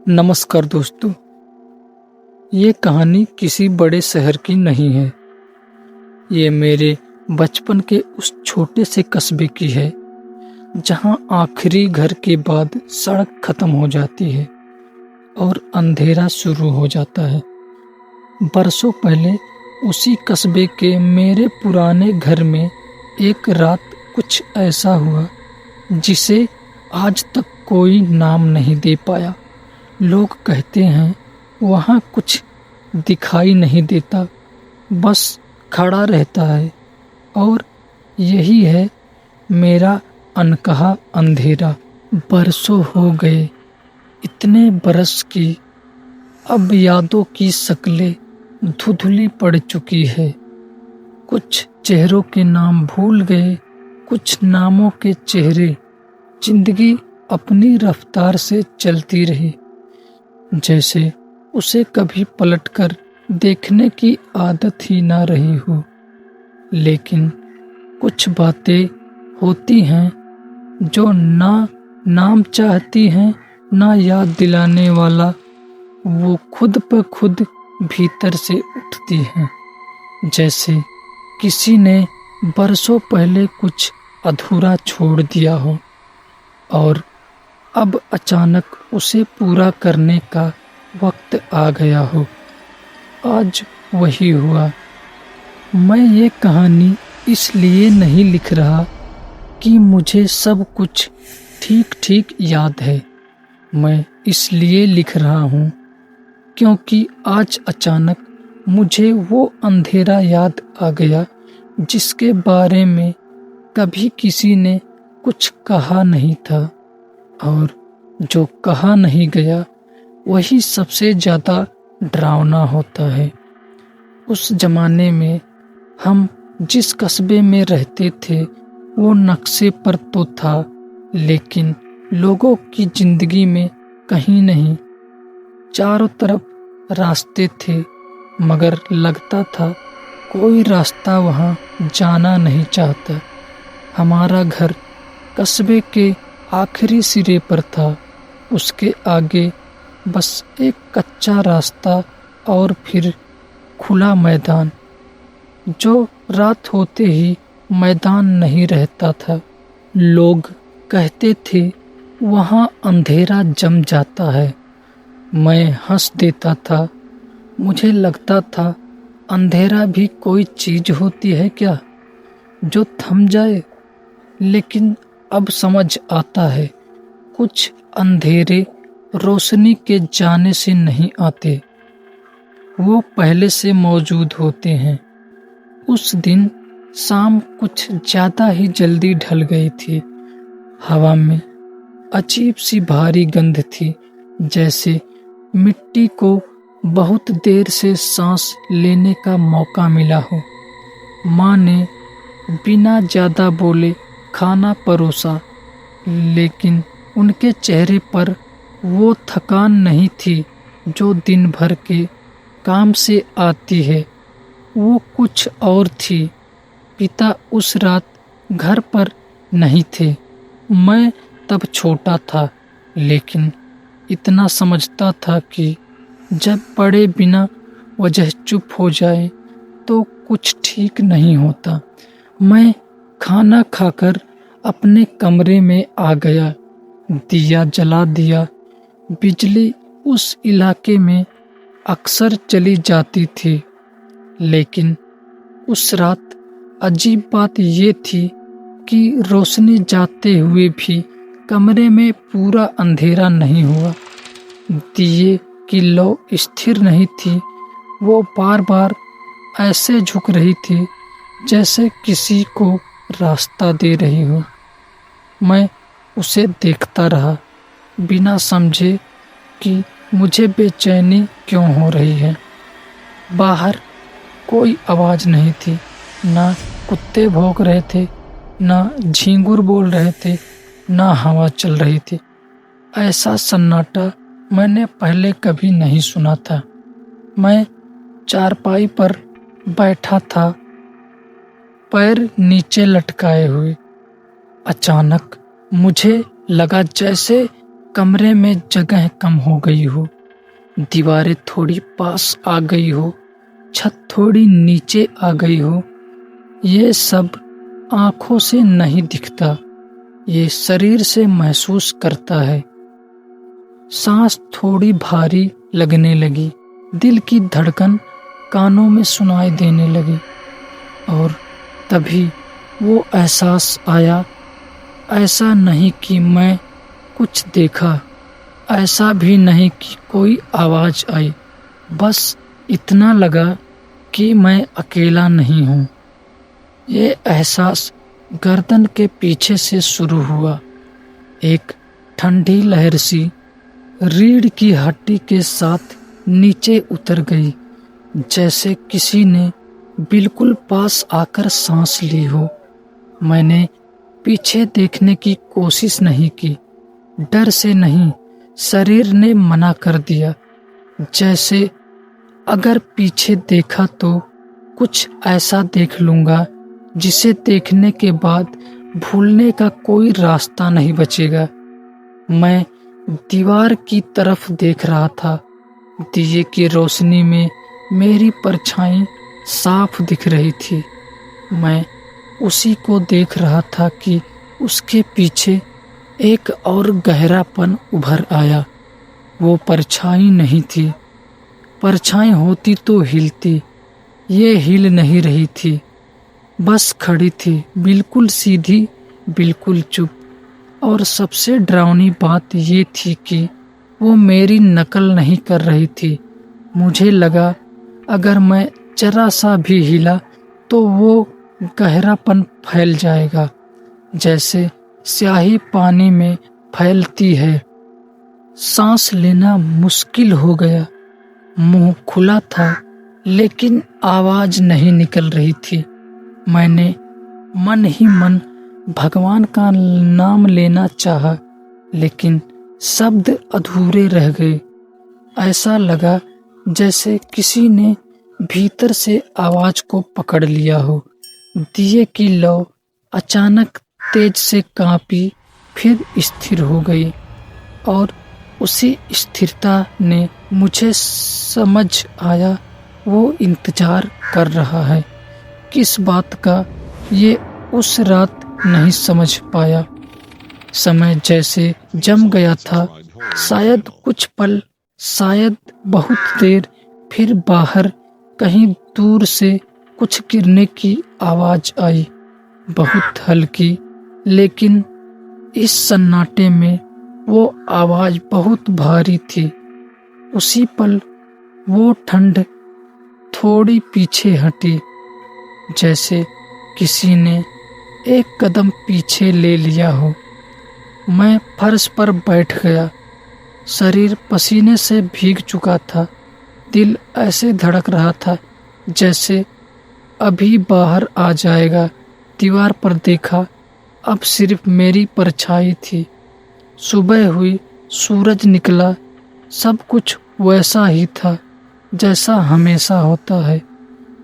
नमस्कार दोस्तों। ये कहानी किसी बड़े शहर की नहीं है। ये मेरे बचपन के उस छोटे से कस्बे की है जहाँ आखिरी घर के बाद सड़क खत्म हो जाती है और अंधेरा शुरू हो जाता है। बरसों पहले उसी कस्बे के मेरे पुराने घर में एक रात कुछ ऐसा हुआ जिसे आज तक कोई नाम नहीं दे पाया। लोग कहते हैं वहाँ कुछ दिखाई नहीं देता, बस खड़ा रहता है, और यही है मेरा अनकहा अंधेरा। बरसों हो गए, इतने बरस की अब यादों की शक्लें धुंधली पड़ चुकी है। कुछ चेहरों के नाम भूल गए, कुछ नामों के चेहरे। जिंदगी अपनी रफ्तार से चलती रही, जैसे उसे कभी पलटकर देखने की आदत ही ना रही हो। लेकिन कुछ बातें होती हैं जो ना नाम चाहती हैं ना याद दिलाने वाला, वो खुद ब खुद भीतर से उठती हैं। जैसे किसी ने बरसों पहले कुछ अधूरा छोड़ दिया हो और अब अचानक उसे पूरा करने का वक्त आ गया हो। आज वही हुआ। मैं ये कहानी इसलिए नहीं लिख रहा कि मुझे सब कुछ ठीक ठीक याद है। मैं इसलिए लिख रहा हूँ क्योंकि आज अचानक मुझे वो अंधेरा याद आ गया जिसके बारे में कभी किसी ने कुछ कहा नहीं था, और जो कहा नहीं गया वही सबसे ज़्यादा डरावना होता है। उस जमाने में हम जिस कस्बे में रहते थे वो नक्शे पर तो था, लेकिन लोगों की जिंदगी में कहीं नहीं। चारों तरफ रास्ते थे, मगर लगता था कोई रास्ता वहाँ जाना नहीं चाहता। हमारा घर कस्बे के आखिरी सिरे पर था। उसके आगे बस एक कच्चा रास्ता और फिर खुला मैदान, जो रात होते ही मैदान नहीं रहता था। लोग कहते थे वहाँ अंधेरा जम जाता है। मैं हंस देता था। मुझे लगता था अंधेरा भी कोई चीज होती है क्या जो थम जाए। लेकिन अब समझ आता है, कुछ अंधेरे रोशनी के जाने से नहीं आते, वो पहले से मौजूद होते हैं। उस दिन शाम कुछ ज्यादा ही जल्दी ढल गई थी। हवा में अजीब सी भारी गंध थी, जैसे मिट्टी को बहुत देर से सांस लेने का मौका मिला हो। माँ ने बिना ज्यादा बोले खाना परोसा, लेकिन उनके चेहरे पर वो थकान नहीं थी जो दिन भर के काम से आती है। वो कुछ और थी। पिता उस रात घर पर नहीं थे। मैं तब छोटा था, लेकिन इतना समझता था कि जब बड़े बिना वजह चुप हो जाए तो कुछ ठीक नहीं होता। मैं खाना खाकर अपने कमरे में आ गया, दिया जला दिया। बिजली उस इलाके में अक्सर चली जाती थी, लेकिन उस रात अजीब बात ये थी कि रोशनी जाते हुए भी कमरे में पूरा अंधेरा नहीं हुआ। दिए की लौ स्थिर नहीं थी, वो बार बार ऐसे झुक रही थी जैसे किसी को रास्ता दे रही हो। मैं उसे देखता रहा, बिना समझे कि मुझे बेचैनी क्यों हो रही है। बाहर कोई आवाज़ नहीं थी, ना कुत्ते भौंक रहे थे, ना झींगुर बोल रहे थे, ना हवा चल रही थी। ऐसा सन्नाटा मैंने पहले कभी नहीं सुना था। मैं चारपाई पर बैठा था, पैर नीचे लटकाए हुए। अचानक मुझे लगा जैसे कमरे में जगह कम हो गई हो, दीवारें थोड़ी पास आ गई हो, छत थोड़ी नीचे आ गई हो, ये सब आंखों से नहीं दिखता, ये शरीर से महसूस करता है। सांस थोड़ी भारी लगने लगी, दिल की धड़कन कानों में सुनाई देने लगी और तभी वो एहसास आया, ऐसा नहीं कि मैं कुछ देखा, ऐसा भी नहीं कि कोई आवाज आई, बस इतना लगा कि मैं अकेला नहीं हूँ। ये एहसास गर्दन के पीछे से शुरू हुआ, एक ठंडी लहर सी रीढ़ की हड्डी के साथ नीचे उतर गई, जैसे किसी ने बिल्कुल पास आकर सांस ली हो। मैंने पीछे देखने की कोशिश नहीं की, डर से नहीं, शरीर ने मना कर दिया, जैसे अगर पीछे देखा तो कुछ ऐसा देख लूंगा जिसे देखने के बाद भूलने का कोई रास्ता नहीं बचेगा। मैं दीवार की तरफ देख रहा था, दिए की रोशनी में मेरी परछाई साफ दिख रही थी। मैं उसी को देख रहा था कि उसके पीछे एक और गहरापन उभर आया। वो परछाई नहीं थी, परछाई होती तो हिलती, ये हिल नहीं रही थी, बस खड़ी थी, बिल्कुल सीधी, बिल्कुल चुप। और सबसे डरावनी बात ये थी कि वो मेरी नकल नहीं कर रही थी। मुझे लगा अगर मैं जरा सा भी हिला तो वो गहरापन फैल जाएगा, जैसे स्याही पानी में फैलती है। सांस लेना मुश्किल हो गया, मुंह खुला था लेकिन आवाज नहीं निकल रही थी। मैंने मन ही मन भगवान का नाम लेना चाहा, लेकिन शब्द अधूरे रह गए। ऐसा लगा जैसे किसी ने भीतर से आवाज को पकड़ लिया हो। दिए की लौ अचानक तेज से कांपी, फिर स्थिर हो गई और उसी स्थिरता ने मुझे समझ आया वो इंतजार कर रहा है। किस बात का ये उस रात नहीं समझ पाया। समय जैसे जम गया था, शायद कुछ पल, शायद बहुत देर, फिर बाहर कहीं दूर से कुछ गिरने की आवाज आई, बहुत हल्की, लेकिन इस सन्नाटे में वो आवाज बहुत भारी थी। उसी पल वो ठंड थोड़ी पीछे हटी, जैसे किसी ने एक कदम पीछे ले लिया हो। मैं फर्श पर बैठ गया, शरीर पसीने से भीग चुका था, दिल ऐसे धड़क रहा था जैसे अभी बाहर आ जाएगा। दीवार पर देखा, अब सिर्फ मेरी परछाई थी। सुबह हुई, सूरज निकला, सब कुछ वैसा ही था जैसा हमेशा होता है।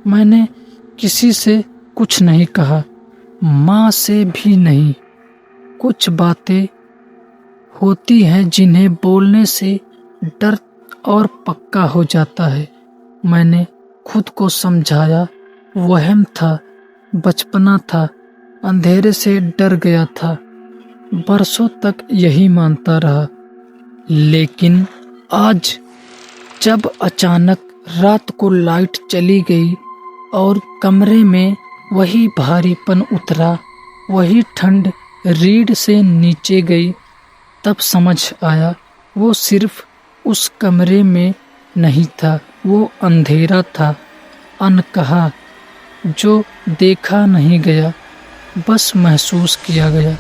मैंने किसी से कुछ नहीं कहा, माँ से भी नहीं। कुछ बातें होती हैं जिन्हें बोलने से डर और पक्का हो जाता है। मैंने खुद को समझाया, वहम था, बचपना था, अंधेरे से डर गया था। बरसों तक यही मानता रहा, लेकिन आज जब अचानक रात को लाइट चली गई और कमरे में वही भारीपन उतरा, वही ठंड रीढ़ से नीचे गई, तब समझ आया वो सिर्फ उस कमरे में नहीं था, वो अंधेरा था, अनकहा, जो देखा नहीं गया, बस महसूस किया गया।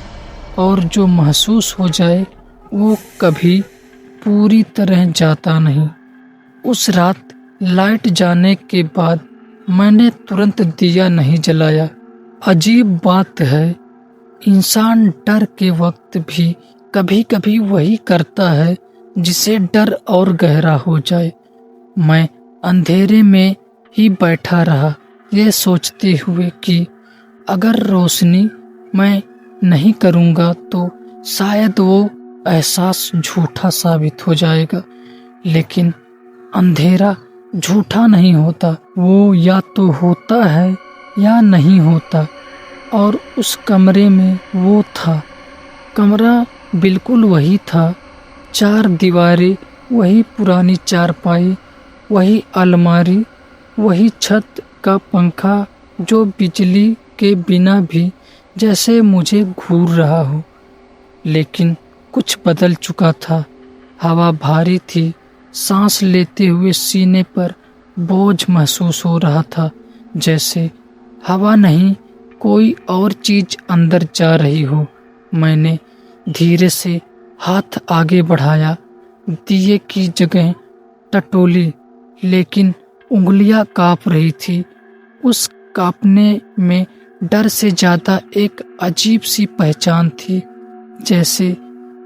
और जो महसूस हो जाए वो कभी पूरी तरह जाता नहीं। उस रात लाइट जाने के बाद मैंने तुरंत दिया नहीं जलाया। अजीब बात है, इंसान डर के वक्त भी कभी कभी वही करता है जिसे डर और गहरा हो जाए। मैं अंधेरे में ही बैठा रहा, ये सोचते हुए कि अगर रोशनी मैं नहीं करूँगा तो शायद वो एहसास झूठा साबित हो जाएगा, लेकिन अंधेरा झूठा नहीं होता। वो या तो होता है या नहीं होता, और उस कमरे में वो था। कमरा बिल्कुल वही था, 4 दीवारें, वही पुरानी चारपाई, वही अलमारी, वही छत का पंखा जो बिजली के बिना भी जैसे मुझे घूर रहा हो। लेकिन कुछ बदल चुका था। हवा भारी थी, सांस लेते हुए सीने पर बोझ महसूस हो रहा था, जैसे हवा नहीं कोई और चीज अंदर जा रही हो। मैंने धीरे से हाथ आगे बढ़ाया, दिए की जगह टटोली, लेकिन उंगलियां कांप रही थी। उस कांपने में डर से ज्यादा एक अजीब सी पहचान थी, जैसे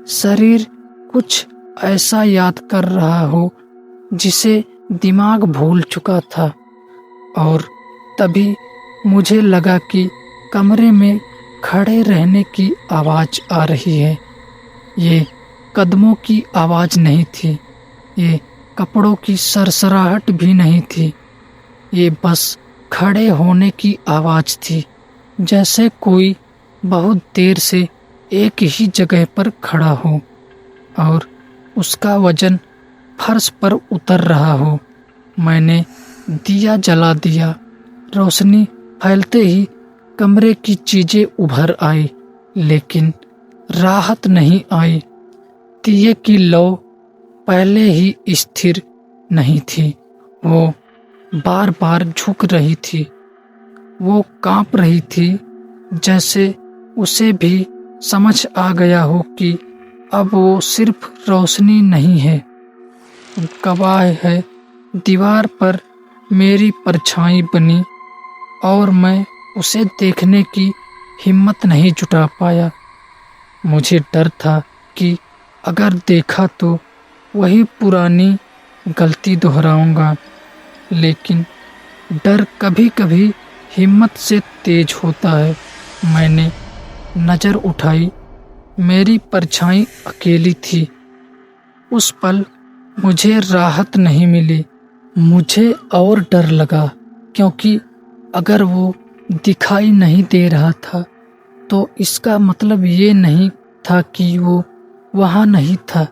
शरीर कुछ ऐसा याद कर रहा हो जिसे दिमाग भूल चुका था। और तभी मुझे लगा कि कमरे में खड़े रहने की आवाज आ रही है। ये कदमों की आवाज नहीं थी, ये कपड़ों की सरसराहट भी नहीं थी, ये बस खड़े होने की आवाज थी, जैसे कोई बहुत देर से एक ही जगह पर खड़ा हो और उसका वजन फर्श पर उतर रहा हो। मैंने दिया जला दिया। रोशनी फैलते ही कमरे की चीजें उभर आई, लेकिन राहत नहीं आई। दिए की लौ पहले ही स्थिर नहीं थी, वो बार बार झुक रही थी, वो कांप रही थी, जैसे उसे भी समझ आ गया हो कि अब वो सिर्फ रोशनी नहीं है, गवाह है। दीवार पर मेरी परछाई बनी और मैं उसे देखने की हिम्मत नहीं जुटा पाया। मुझे डर था कि अगर देखा तो वही पुरानी गलती दोहराऊंगा, लेकिन डर कभी कभी हिम्मत से तेज होता है। मैंने नजर उठाई, मेरी परछाई अकेली थी। उस पल मुझे राहत नहीं मिली, मुझे और डर लगा, क्योंकि अगर वो दिखाई नहीं दे रहा था तो इसका मतलब ये नहीं था कि वो वहाँ नहीं था।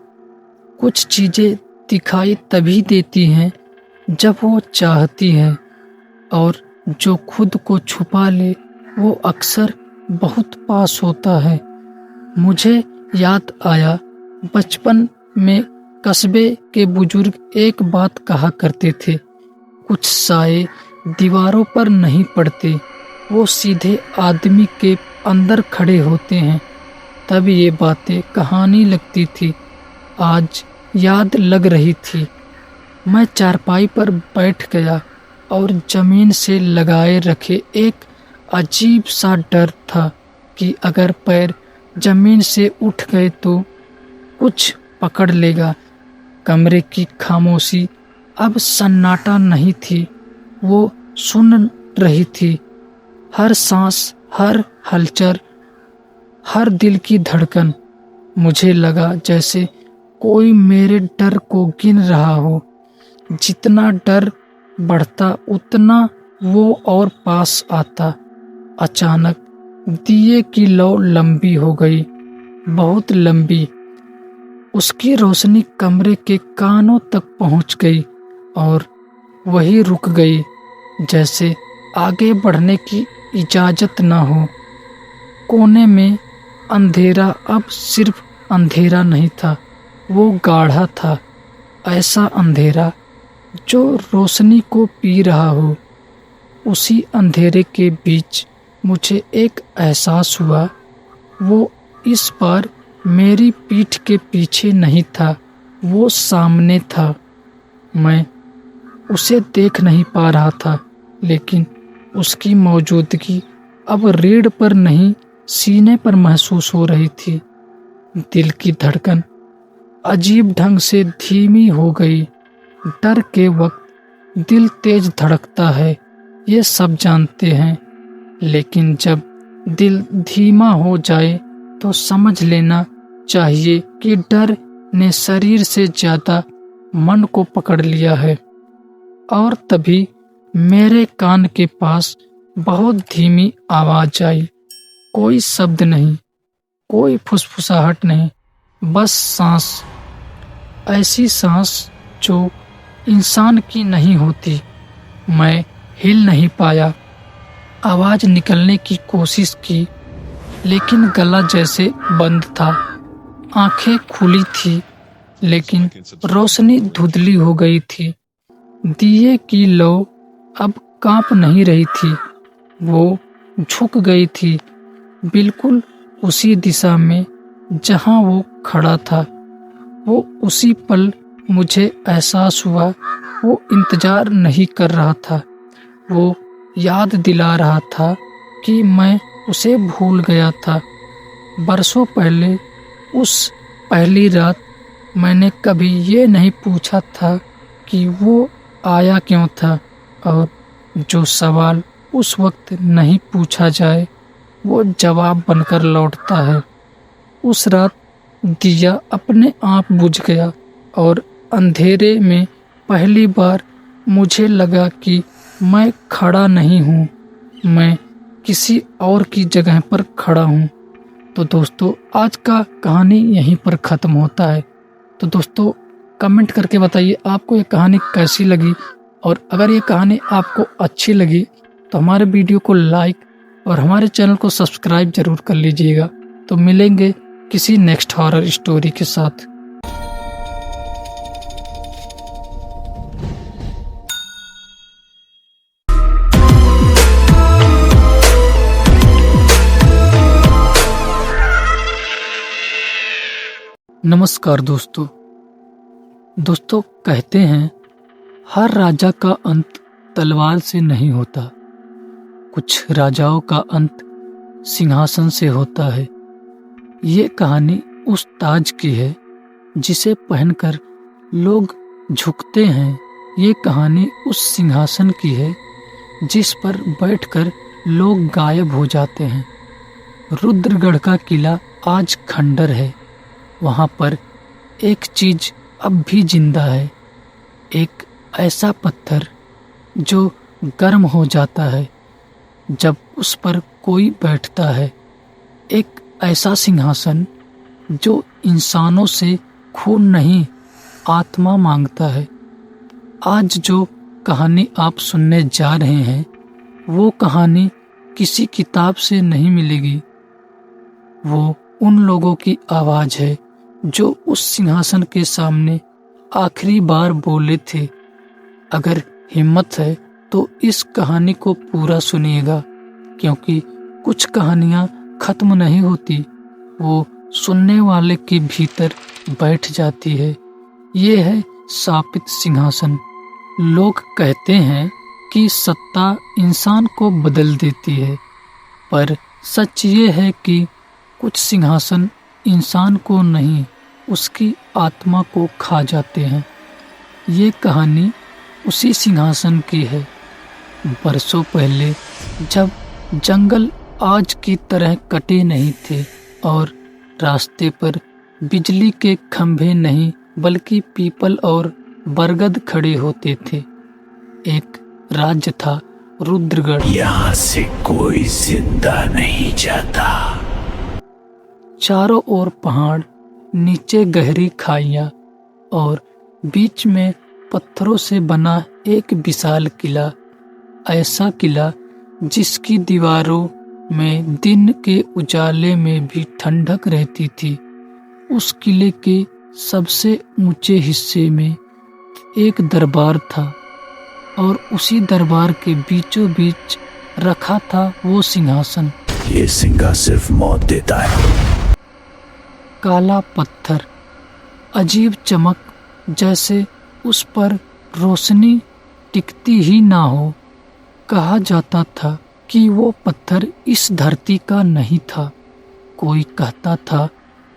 कुछ चीजें दिखाई तभी देती हैं जब वो चाहती है, और जो खुद को छुपा ले वो अक्सर बहुत पास होता है। मुझे याद आया, बचपन में कस्बे के बुजुर्ग एक बात कहा करते थे, कुछ साए दीवारों पर नहीं पड़ते, वो सीधे आदमी के अंदर खड़े होते हैं। तब ये बातें कहानी लगती थी, आज याद लग रही थी। मैं चारपाई पर बैठ गया और जमीन से लगाए रखे एक अजीब सा डर था कि अगर पैर जमीन से उठ गए तो कुछ पकड़ लेगा। कमरे की खामोशी अब सन्नाटा नहीं थी, वो सुन रही थी, हर सांस, हर हलचल, हर दिल की धड़कन। मुझे लगा जैसे कोई मेरे डर को गिन रहा हो। जितना डर बढ़ता उतना वो और पास आता। अचानक दिए की लौ लंबी हो गई, बहुत लंबी। उसकी रोशनी कमरे के कानों तक पहुंच गई और वही रुक गई, जैसे आगे बढ़ने की इजाजत न हो। कोने में अंधेरा अब सिर्फ अंधेरा नहीं था, वो गाढ़ा था, ऐसा अंधेरा जो रोशनी को पी रहा हो। उसी अंधेरे के बीच मुझे एक एहसास हुआ, वो इस बार मेरी पीठ के पीछे नहीं था, वो सामने था। मैं उसे देख नहीं पा रहा था, लेकिन उसकी मौजूदगी अब रीढ़ पर नहीं, सीने पर महसूस हो रही थी। दिल की धड़कन अजीब ढंग से धीमी हो गई। डर के वक्त दिल तेज धड़कता है, ये सब जानते हैं, लेकिन जब दिल धीमा हो जाए तो समझ लेना चाहिए कि डर ने शरीर से ज्यादा मन को पकड़ लिया है। और तभी मेरे कान के पास बहुत धीमी आवाज आई। कोई शब्द नहीं, कोई फुसफुसाहट नहीं, बस सांस। ऐसी सांस जो इंसान की नहीं होती। मैं हिल नहीं पाया। आवाज निकलने की कोशिश की, लेकिन गला जैसे बंद था। आंखें खुली थी, लेकिन रोशनी धुंधली हो गई थी। दिए की लौ अब कांप नहीं रही थी, वो झुक गई थी, बिल्कुल उसी दिशा में जहां वो खड़ा था। वो उसी पल मुझे एहसास हुआ, वो इंतजार नहीं कर रहा था। वो याद दिला रहा था कि मैं उसे भूल गया था। बरसों पहले उस पहली रात मैंने कभी ये नहीं पूछा था कि वो आया क्यों था, और जो सवाल उस वक्त नहीं पूछा जाए वो जवाब बनकर लौटता है। उस रात दिया अपने आप बुझ गया और अंधेरे में पहली बार मुझे लगा कि मैं खड़ा नहीं हूँ, मैं किसी और की जगह पर खड़ा हूँ। तो दोस्तों, आज का कहानी यहीं पर ख़त्म होता है। तो दोस्तों, कमेंट करके बताइए आपको ये कहानी कैसी लगी, और अगर ये कहानी आपको अच्छी लगी तो हमारे वीडियो को लाइक और हमारे चैनल को सब्सक्राइब जरूर कर लीजिएगा। तो मिलेंगे किसी नेक्स्ट हॉरर स्टोरी के साथ। नमस्कार दोस्तों। कहते हैं हर राजा का अंत तलवार से नहीं होता, कुछ राजाओं का अंत सिंहासन से होता है। ये कहानी उस ताज की है जिसे पहनकर लोग झुकते हैं। ये कहानी उस सिंहासन की है जिस पर बैठकर लोग गायब हो जाते हैं। रुद्रगढ़ का किला आज खंडर है। वहाँ पर एक चीज अब भी जिंदा है, एक ऐसा पत्थर जो गर्म हो जाता है जब उस पर कोई बैठता है, एक ऐसा सिंहासन जो इंसानों से खून नहीं आत्मा मांगता है। आज जो कहानी आप सुनने जा रहे हैं वो कहानी किसी किताब से नहीं मिलेगी। वो उन लोगों की आवाज है जो उस सिंहासन के सामने आखिरी बार बोले थे। अगर हिम्मत है तो इस कहानी को पूरा सुनिएगा, क्योंकि कुछ कहानियां खत्म नहीं होती, वो सुनने वाले के भीतर बैठ जाती है। ये है शापित सिंहासन। लोग कहते हैं कि सत्ता इंसान को बदल देती है, पर सच ये है कि कुछ सिंहासन इंसान को नहीं, उसकी आत्मा को खा जाते हैं। ये कहानी उसी सिंहासन की है। बरसों पहले जब जंगल आज की तरह कटे नहीं थे और रास्ते पर बिजली के खंभे नहीं बल्कि पीपल और बरगद खड़े होते थे, एक राज्य था रुद्रगढ़। यहाँ से कोई जिंदा नहीं जाता। चारों ओर पहाड़, नीचे गहरी खाइयां और बीच में पत्थरों से बना एक विशाल किला। ऐसा किला जिसकी दीवारों में दिन के उजाले में भी ठंडक रहती थी। उस किले के सबसे ऊंचे हिस्से में एक दरबार था और उसी दरबार के बीचों बीच रखा था वो सिंहासन। ये सिंहासन सिर्फ मौत देता है। काला पत्थर, अजीब चमक, जैसे उस पर रोशनी टिकती ही ना हो। कहा जाता था कि वो पत्थर इस धरती का नहीं था। कोई कहता था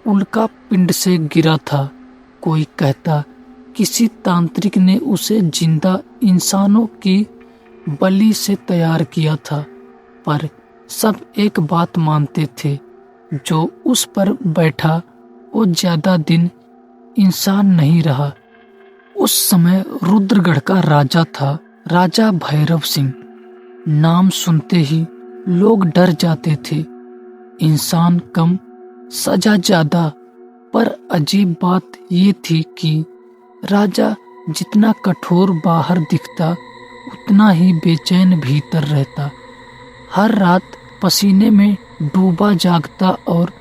उल्का पिंड से गिरा था, कोई कहता किसी तांत्रिक ने उसे जिंदा इंसानों की बलि से तैयार किया था। पर सब एक बात मानते थे, जो उस पर बैठा वो ज्यादा दिन इंसान नहीं रहा। उस समय रुद्रगढ़ का राजा था, राजा भैरव सिंह। नाम सुनते ही लोग डर जाते थे। इंसान कम, सजा ज्यादा। पर अजीब बात ये थी कि राजा जितना कठोर बाहर दिखता, उतना ही बेचैन भीतर रहता। हर रात पसीने में डूबा जागता और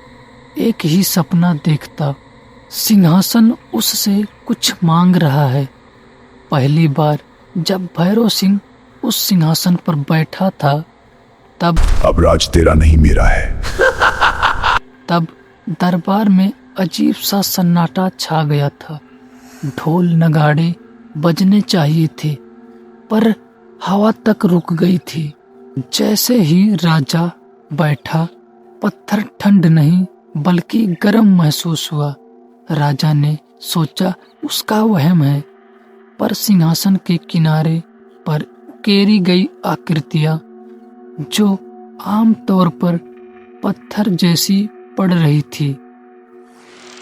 एक ही सपना देखता, सिंहासन उससे कुछ मांग रहा है। पहली बार जब भैरव सिंह उस सिंहासन पर बैठा था, तब अब राज तेरा नहीं मेरा है। तब दरबार में अजीब सा सन्नाटा छा गया था। ढोल नगाड़े बजने चाहिए थे, पर हवा तक रुक गई थी। जैसे ही राजा बैठा, पत्थर ठंड नहीं बल्कि गर्म महसूस हुआ। राजा ने सोचा उसका वहम है, पर सिंहासन के किनारे पर उकेरी गई आकृतियां, जो आम तौर पर पत्थर जैसी पड़ रही थी,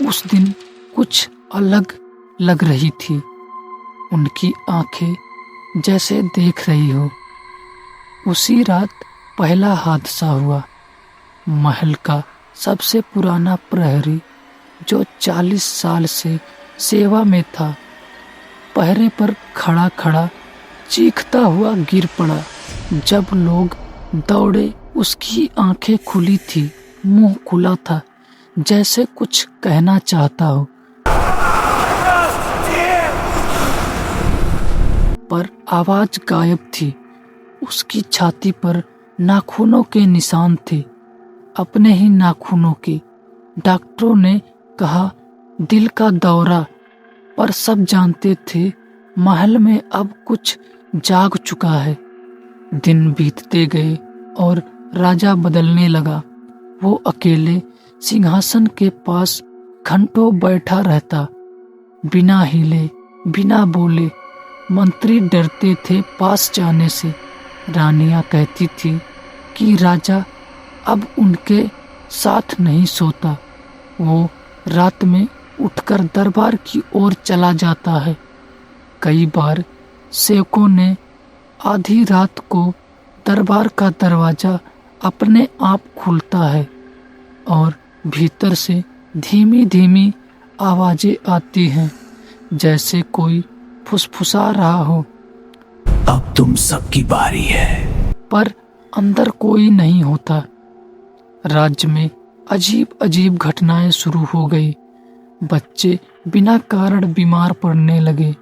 उस दिन कुछ अलग लग रही थी। उनकी आंखें जैसे देख रही हो। उसी रात पहला हादसा हुआ। महल का सबसे पुराना प्रहरी, जो 40 साल से सेवा में था, पहरे पर खड़ा खड़ा चीखता हुआ गिर पड़ा। जब लोग दौड़े, उसकी आंखें खुली थी, मुंह खुला था, जैसे कुछ कहना चाहता हो, पर आवाज गायब थी। उसकी छाती पर नाखूनों के निशान थे, अपने ही नाखूनों के। डॉक्टरों ने कहा दिल का दौरा, पर सब जानते थे महल में अब कुछ जाग चुका है। दिन बीतते गए और राजा बदलने लगा। वो अकेले सिंहासन के पास घंटों बैठा रहता, बिना हिले, बिना बोले। मंत्री डरते थे पास जाने से। रानियां कहती थी कि राजा अब उनके साथ नहीं सोता। वो रात में उठकर दरबार की ओर चला जाता है। कई बार सेवकों ने आधी रात को दरबार का दरवाजा अपने आप खुलता है और भीतर से धीमी धीमी आवाजें आती हैं, जैसे कोई फुसफुसा रहा हो। अब तुम सबकी बारी है। पर अंदर कोई नहीं होता। राज्य में अजीब अजीब घटनाएं शुरू हो गई। बच्चे बिना कारण बीमार पड़ने लगे।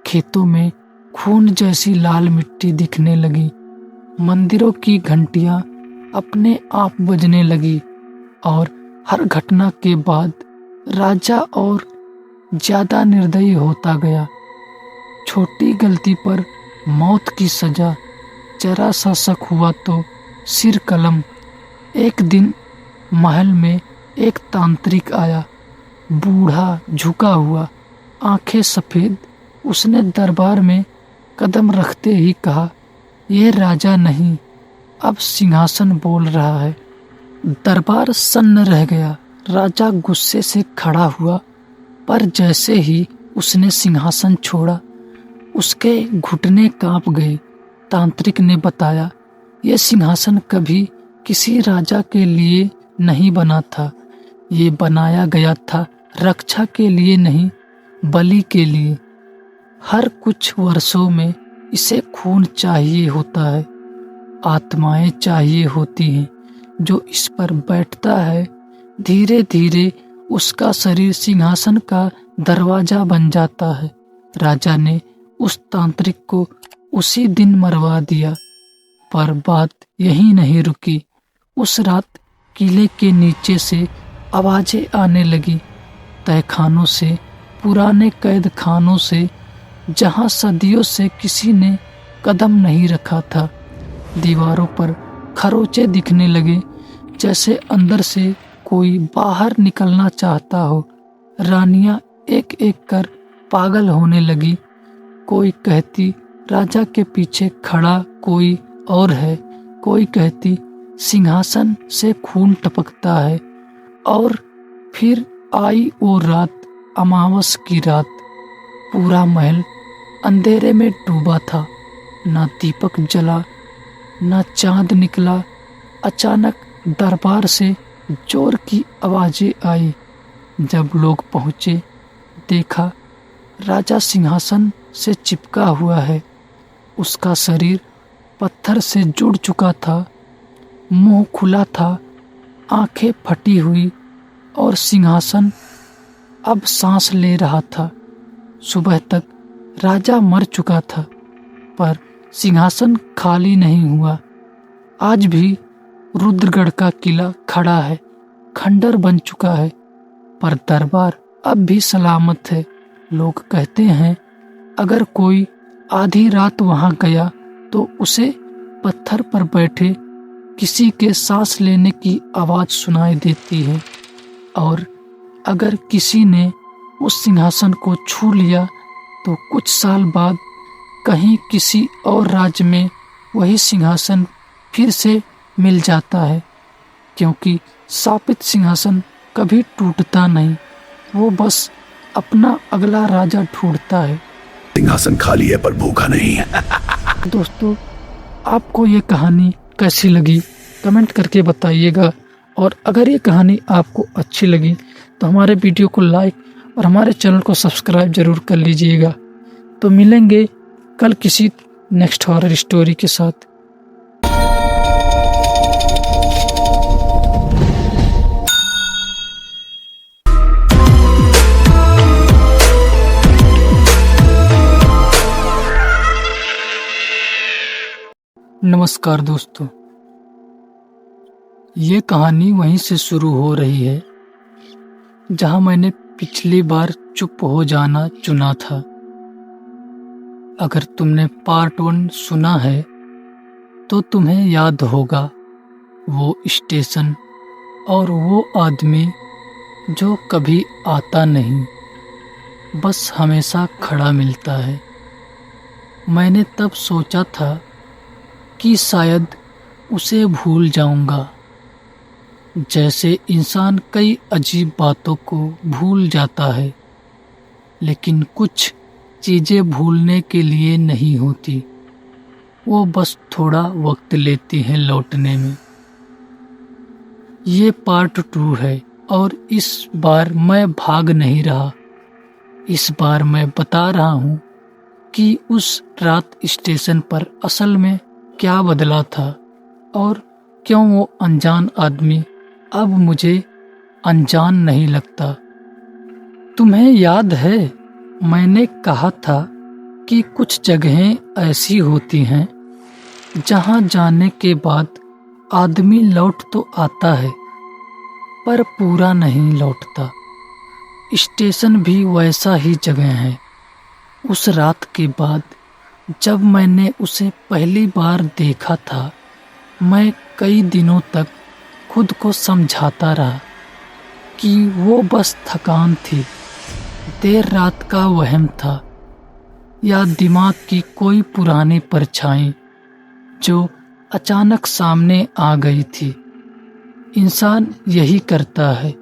खेतों में खून जैसी लाल मिट्टी दिखने लगी। मंदिरों की घंटियां अपने आप बजने लगी और हर घटना के बाद राजा और ज्यादा निर्दयी होता गया। छोटी गलती पर मौत की सजा, जरा सा शक हुआ तो सिर कलम। एक दिन महल में एक तांत्रिक आया, बूढ़ा, झुका हुआ, आंखें सफेद। उसने दरबार में कदम रखते ही कहा, यह राजा नहीं, अब सिंहासन बोल रहा है। दरबार सन्न रह गया। राजा गुस्से से खड़ा हुआ, पर जैसे ही उसने सिंहासन छोड़ा, उसके घुटने कांप गए। तांत्रिक ने बताया, यह सिंहासन कभी किसी राजा के लिए नहीं बना था। ये बनाया गया था रक्षा के लिए नहीं, बलि के लिए। हर कुछ वर्षों में इसे खून चाहिए होता है, आत्माएं चाहिए होती हैं। जो इस पर बैठता है, धीरे धीरे उसका शरीर सिंहासन का दरवाजा बन जाता है। राजा ने उस तांत्रिक को उसी दिन मरवा दिया। पर बात यही नहीं रुकी। उस रात किले के नीचे से आवाजें आने लगी, तहखानों से, पुराने कैद खानों से, जहां सदियों से किसी ने कदम नहीं रखा था। दीवारों पर खरोचे दिखने लगे, जैसे अंदर से कोई बाहर निकलना चाहता हो। रानियां एक एक कर पागल होने लगी। कोई कहती राजा के पीछे खड़ा कोई और है, कोई कहती सिंहासन से खून टपकता है, और फिर आई वो रात, अमावस की रात। पूरा महल अंधेरे में डूबा था। ना दीपक जला, ना चांद निकला। अचानक दरबार से जोर की आवाजें आई। जब लोग पहुंचे, देखा राजा सिंहासन से चिपका हुआ है। उसका शरीर पत्थर से जुड़ चुका था, मुंह खुला था, आंखें फटी हुई, और सिंहासन अब सांस ले रहा था। सुबह तक राजा मर चुका था, पर सिंहासन खाली नहीं हुआ। आज भी रुद्रगढ़ का किला खड़ा है, खंडर बन चुका है, पर दरबार अब भी सलामत है। लोग कहते हैं अगर कोई आधी रात वहां गया तो उसे पत्थर पर बैठे किसी के सांस लेने की आवाज सुनाई देती है, और अगर किसी ने उस सिंहासन को छू लिया तो कुछ साल बाद कहीं किसी और राज्य में वही सिंहासन फिर से मिल जाता है, क्योंकि शापित सिंहासन कभी टूटता नहीं, वो बस अपना अगला राजा ढूंढता है। सिंहासन खाली है पर भूखा नहीं है। दोस्तों, आपको ये कहानी कैसी लगी कमेंट करके बताइएगा, और अगर ये कहानी आपको अच्छी लगी तो हमारे वीडियो को लाइक और हमारे चैनल को सब्सक्राइब जरूर कर लीजिएगा। तो मिलेंगे कल किसी नेक्स्ट हॉरर स्टोरी के साथ। नमस्कार दोस्तों, ये कहानी वहीं से शुरू हो रही है जहां मैंने पिछली बार चुप हो जाना चुना था। अगर तुमने पार्ट 1 सुना है तो तुम्हें याद होगा वो स्टेशन और वो आदमी जो कभी आता नहीं, बस हमेशा खड़ा मिलता है। मैंने तब सोचा था कि शायद उसे भूल जाऊंगा, जैसे इंसान कई अजीब बातों को भूल जाता है, लेकिन कुछ चीज़ें भूलने के लिए नहीं होती, वो बस थोड़ा वक्त लेती हैं लौटने में। ये पार्ट 2 है, और इस बार मैं भाग नहीं रहा। इस बार मैं बता रहा हूँ कि उस रात स्टेशन पर असल में क्या बदला था, और क्यों वो अनजान आदमी अब मुझे अनजान नहीं लगता। तुम्हें याद है मैंने कहा था कि कुछ जगहें ऐसी होती हैं जहां जाने के बाद आदमी लौट तो आता है पर पूरा नहीं लौटता। स्टेशन भी वैसा ही जगह है। उस रात के बाद जब मैंने उसे पहली बार देखा था, मैं कई दिनों तक खुद को समझाता रहा कि वो बस थकान थी, देर रात का वहम था, या दिमाग की कोई पुरानी परछाई जो अचानक सामने आ गई थी। इंसान यही करता है,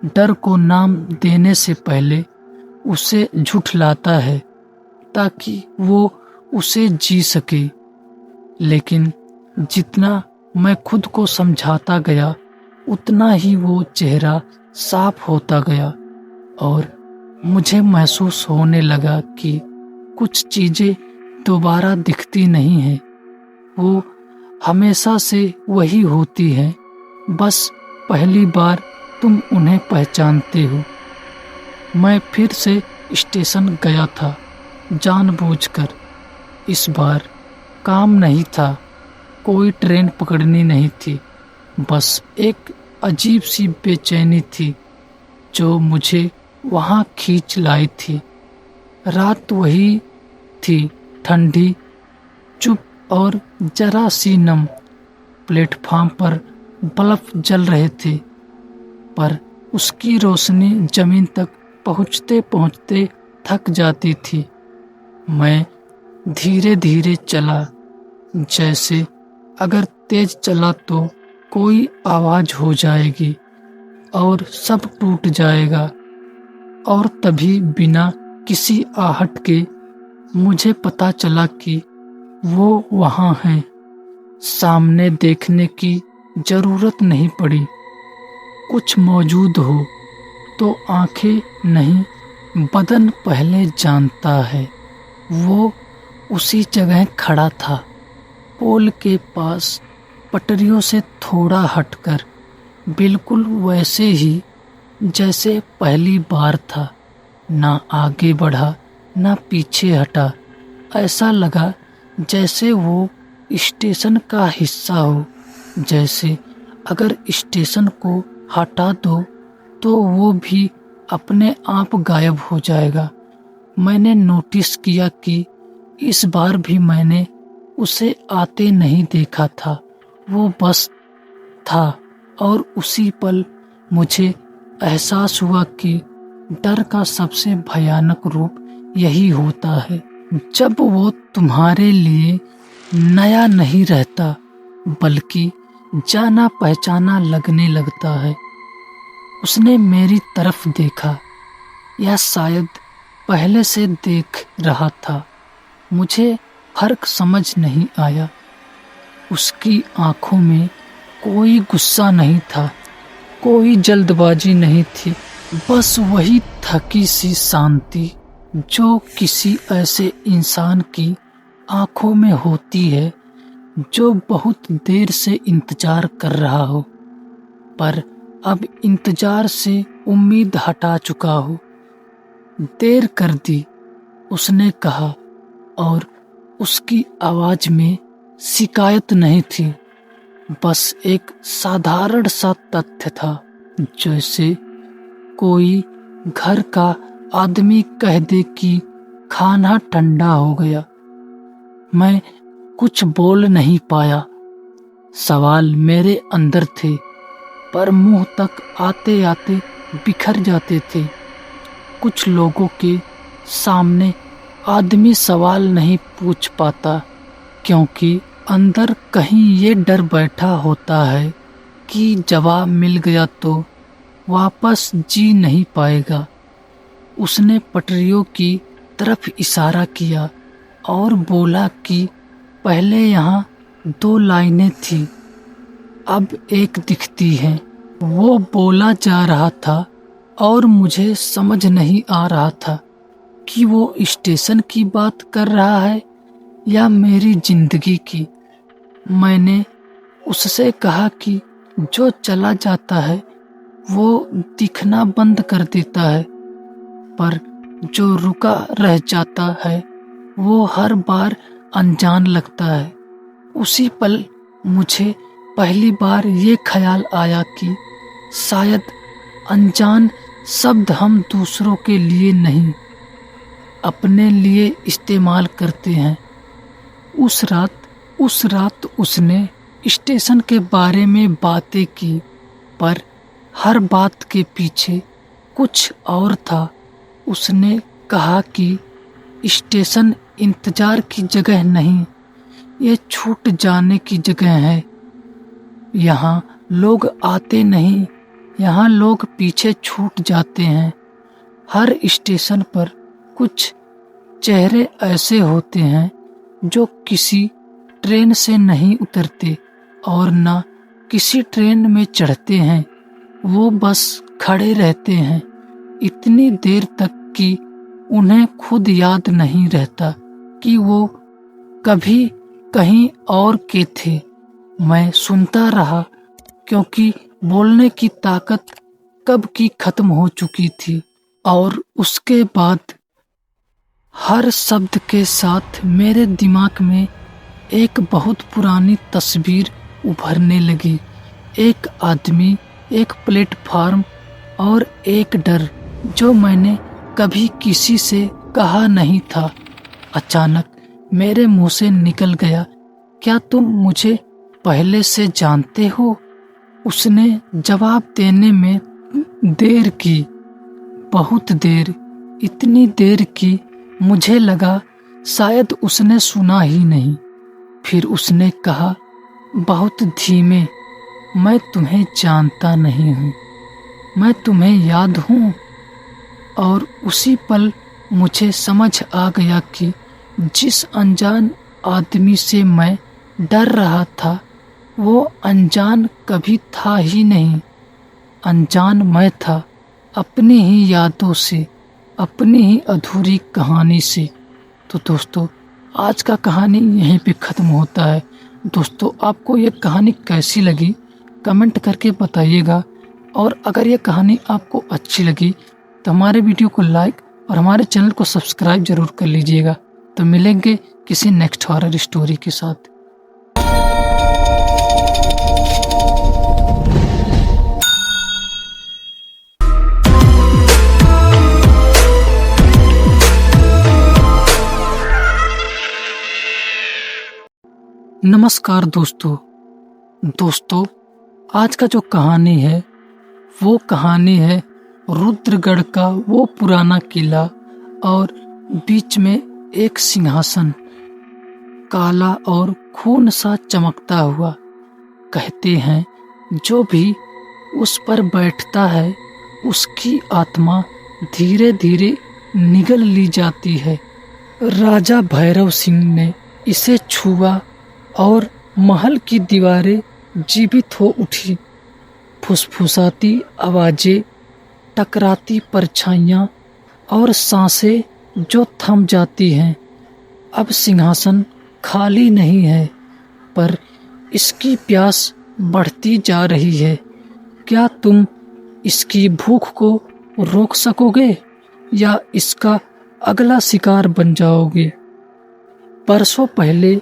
डर को नाम देने से पहले उसे झुठलाता है ताकि वो उसे जी सके। लेकिन जितना मैं खुद को समझाता गया उतना ही वो चेहरा साफ होता गया, और मुझे महसूस होने लगा कि कुछ चीजें दोबारा दिखती नहीं हैं, वो हमेशा से वही होती हैं, बस पहली बार तुम उन्हें पहचानते हो। मैं फिर से स्टेशन गया था जानबूझकर। इस बार काम नहीं था, कोई ट्रेन पकड़नी नहीं थी, बस एक अजीब सी बेचैनी थी जो मुझे वहाँ खींच लाई थी। रात वही थी, ठंडी, चुप और जरा सी नम। प्लेटफार्म पर बल्ब जल रहे थे, पर उसकी रोशनी जमीन तक पहुँचते पहुँचते थक जाती थी। मैं धीरे धीरे चला, जैसे अगर तेज चला तो कोई आवाज हो जाएगी। और सब टूट जाएगा। और तभी बिना किसी आहट के मुझे पता चला कि वो वहाँ है। सामने देखने की जरूरत नहीं पड़ी। कुछ मौजूद हो तो आंखें नहीं, बदन पहले जानता है। वो उसी जगह खड़ा था, पोल के पास, पटरियों से थोड़ा हटकर, बिल्कुल वैसे ही जैसे पहली बार था। ना आगे बढ़ा, ना पीछे हटा। ऐसा लगा जैसे वो स्टेशन का हिस्सा हो, जैसे अगर स्टेशन को हटा दो तो वो भी अपने आप गायब हो जाएगा। मैंने नोटिस किया कि इस बार भी मैंने उसे आते नहीं देखा था। वो बस था और उसी पल मुझे एहसास हुआ कि डर का सबसे भयानक रूप यही होता है, जब वो तुम्हारे लिए नया नहीं रहता बल्कि जाना पहचाना लगने लगता है। उसने मेरी तरफ देखा, या शायद पहले से देख रहा था। मुझे फर्क समझ नहीं आया। उसकी आंखों में कोई गुस्सा नहीं था, कोई जल्दबाजी नहीं थी, बस वही थकी सी शांति जो किसी ऐसे इंसान की आंखों में होती है जो बहुत देर से इंतजार कर रहा हो, पर अब इंतजार से उम्मीद हटा चुका हो। देर कर दी, उसने कहा, और उसकी आवाज में शिकायत नहीं थी, बस एक साधारण सा तथ्य था, जैसे कोई घर का आदमी कह दे कि खाना ठंडा हो गया। मैं कुछ बोल नहीं पाया। सवाल मेरे अंदर थे, पर मुंह तक आते आते बिखर जाते थे। कुछ लोगों के सामने आदमी सवाल नहीं पूछ पाता, क्योंकि अंदर कहीं ये डर बैठा होता है कि जवाब मिल गया तो वापस जी नहीं पाएगा। उसने पटरियों की तरफ इशारा किया और बोला कि पहले यहाँ 2 लाइनें थी, अब एक दिखती है। वो बोला जा रहा था और मुझे समझ नहीं आ रहा था कि वो स्टेशन की बात कर रहा है या मेरी जिंदगी की। मैंने उससे कहा कि जो चला जाता है वो दिखना बंद कर देता है, पर जो रुका रह जाता है वो हर बार अनजान लगता है। उसी पल मुझे पहली बार ये ख्याल आया कि शायद अनजान शब्द हम दूसरों के लिए नहीं, अपने लिए इस्तेमाल करते हैं। उस रात उसने स्टेशन के बारे में बातें की, पर हर बात के पीछे कुछ और था। उसने कहा कि स्टेशन इंतजार की जगह नहीं, ये छूट जाने की जगह है। यहाँ लोग आते नहीं, यहाँ लोग पीछे छूट जाते हैं। हर स्टेशन पर कुछ चेहरे ऐसे होते हैं जो किसी ट्रेन से नहीं उतरते और ना किसी ट्रेन में चढ़ते हैं। वो बस खड़े रहते हैं इतनी देर तक कि उन्हें खुद याद नहीं रहता कि वो कभी कहीं और के थे। मैं सुनता रहा, क्योंकि बोलने की ताकत कब की खत्म हो चुकी थी, और उसके बाद हर शब्द के साथ मेरे दिमाग में एक बहुत पुरानी तस्वीर उभरने लगी। एक आदमी, एक प्लेटफार्म और एक डर जो मैंने कभी किसी से कहा नहीं था। अचानक मेरे मुंह से निकल गया, क्या तुम मुझे पहले से जानते हो? उसने जवाब देने में देर की, बहुत देर, इतनी देर की मुझे लगा शायद उसने सुना ही नहीं। फिर उसने कहा बहुत धीमे, मैं तुम्हें जानता नहीं हूँ। मैं तुम्हें याद हूँ। और उसी पल मुझे समझ आ गया कि जिस अनजान आदमी से मैं डर रहा था वो अनजान कभी था ही नहीं। अनजान मैं था अपनी ही यादों से, अपनी ही अधूरी कहानी से। तो दोस्तों, आज का कहानी यहीं पे ख़त्म होता है। दोस्तों, आपको ये कहानी कैसी लगी कमेंट करके बताइएगा। और अगर ये कहानी आपको अच्छी लगी तो हमारे वीडियो को लाइक और हमारे चैनल को सब्सक्राइब जरूर कर लीजिएगा। तो मिलेंगे किसी नेक्स्ट हॉरर स्टोरी के साथ। नमस्कार दोस्तों, आज का जो कहानी है वो कहानी है रुद्रगढ़ का वो पुराना किला और बीच में एक सिंहासन, काला और खून सा चमकता हुआ। कहते हैं जो भी उस पर बैठता है उसकी आत्मा धीरे धीरे निगल ली जाती है। राजा भैरव सिंह ने इसे छुआ और महल की दीवारें जीवित हो उठी। फुसफुसाती आवाजें, टकराती परछाइयां और सांसें जो थम जाती हैं। अब सिंहासन खाली नहीं है, पर इसकी प्यास बढ़ती जा रही है। क्या तुम इसकी भूख को रोक सकोगे या इसका अगला शिकार बन जाओगे? बरसों पहले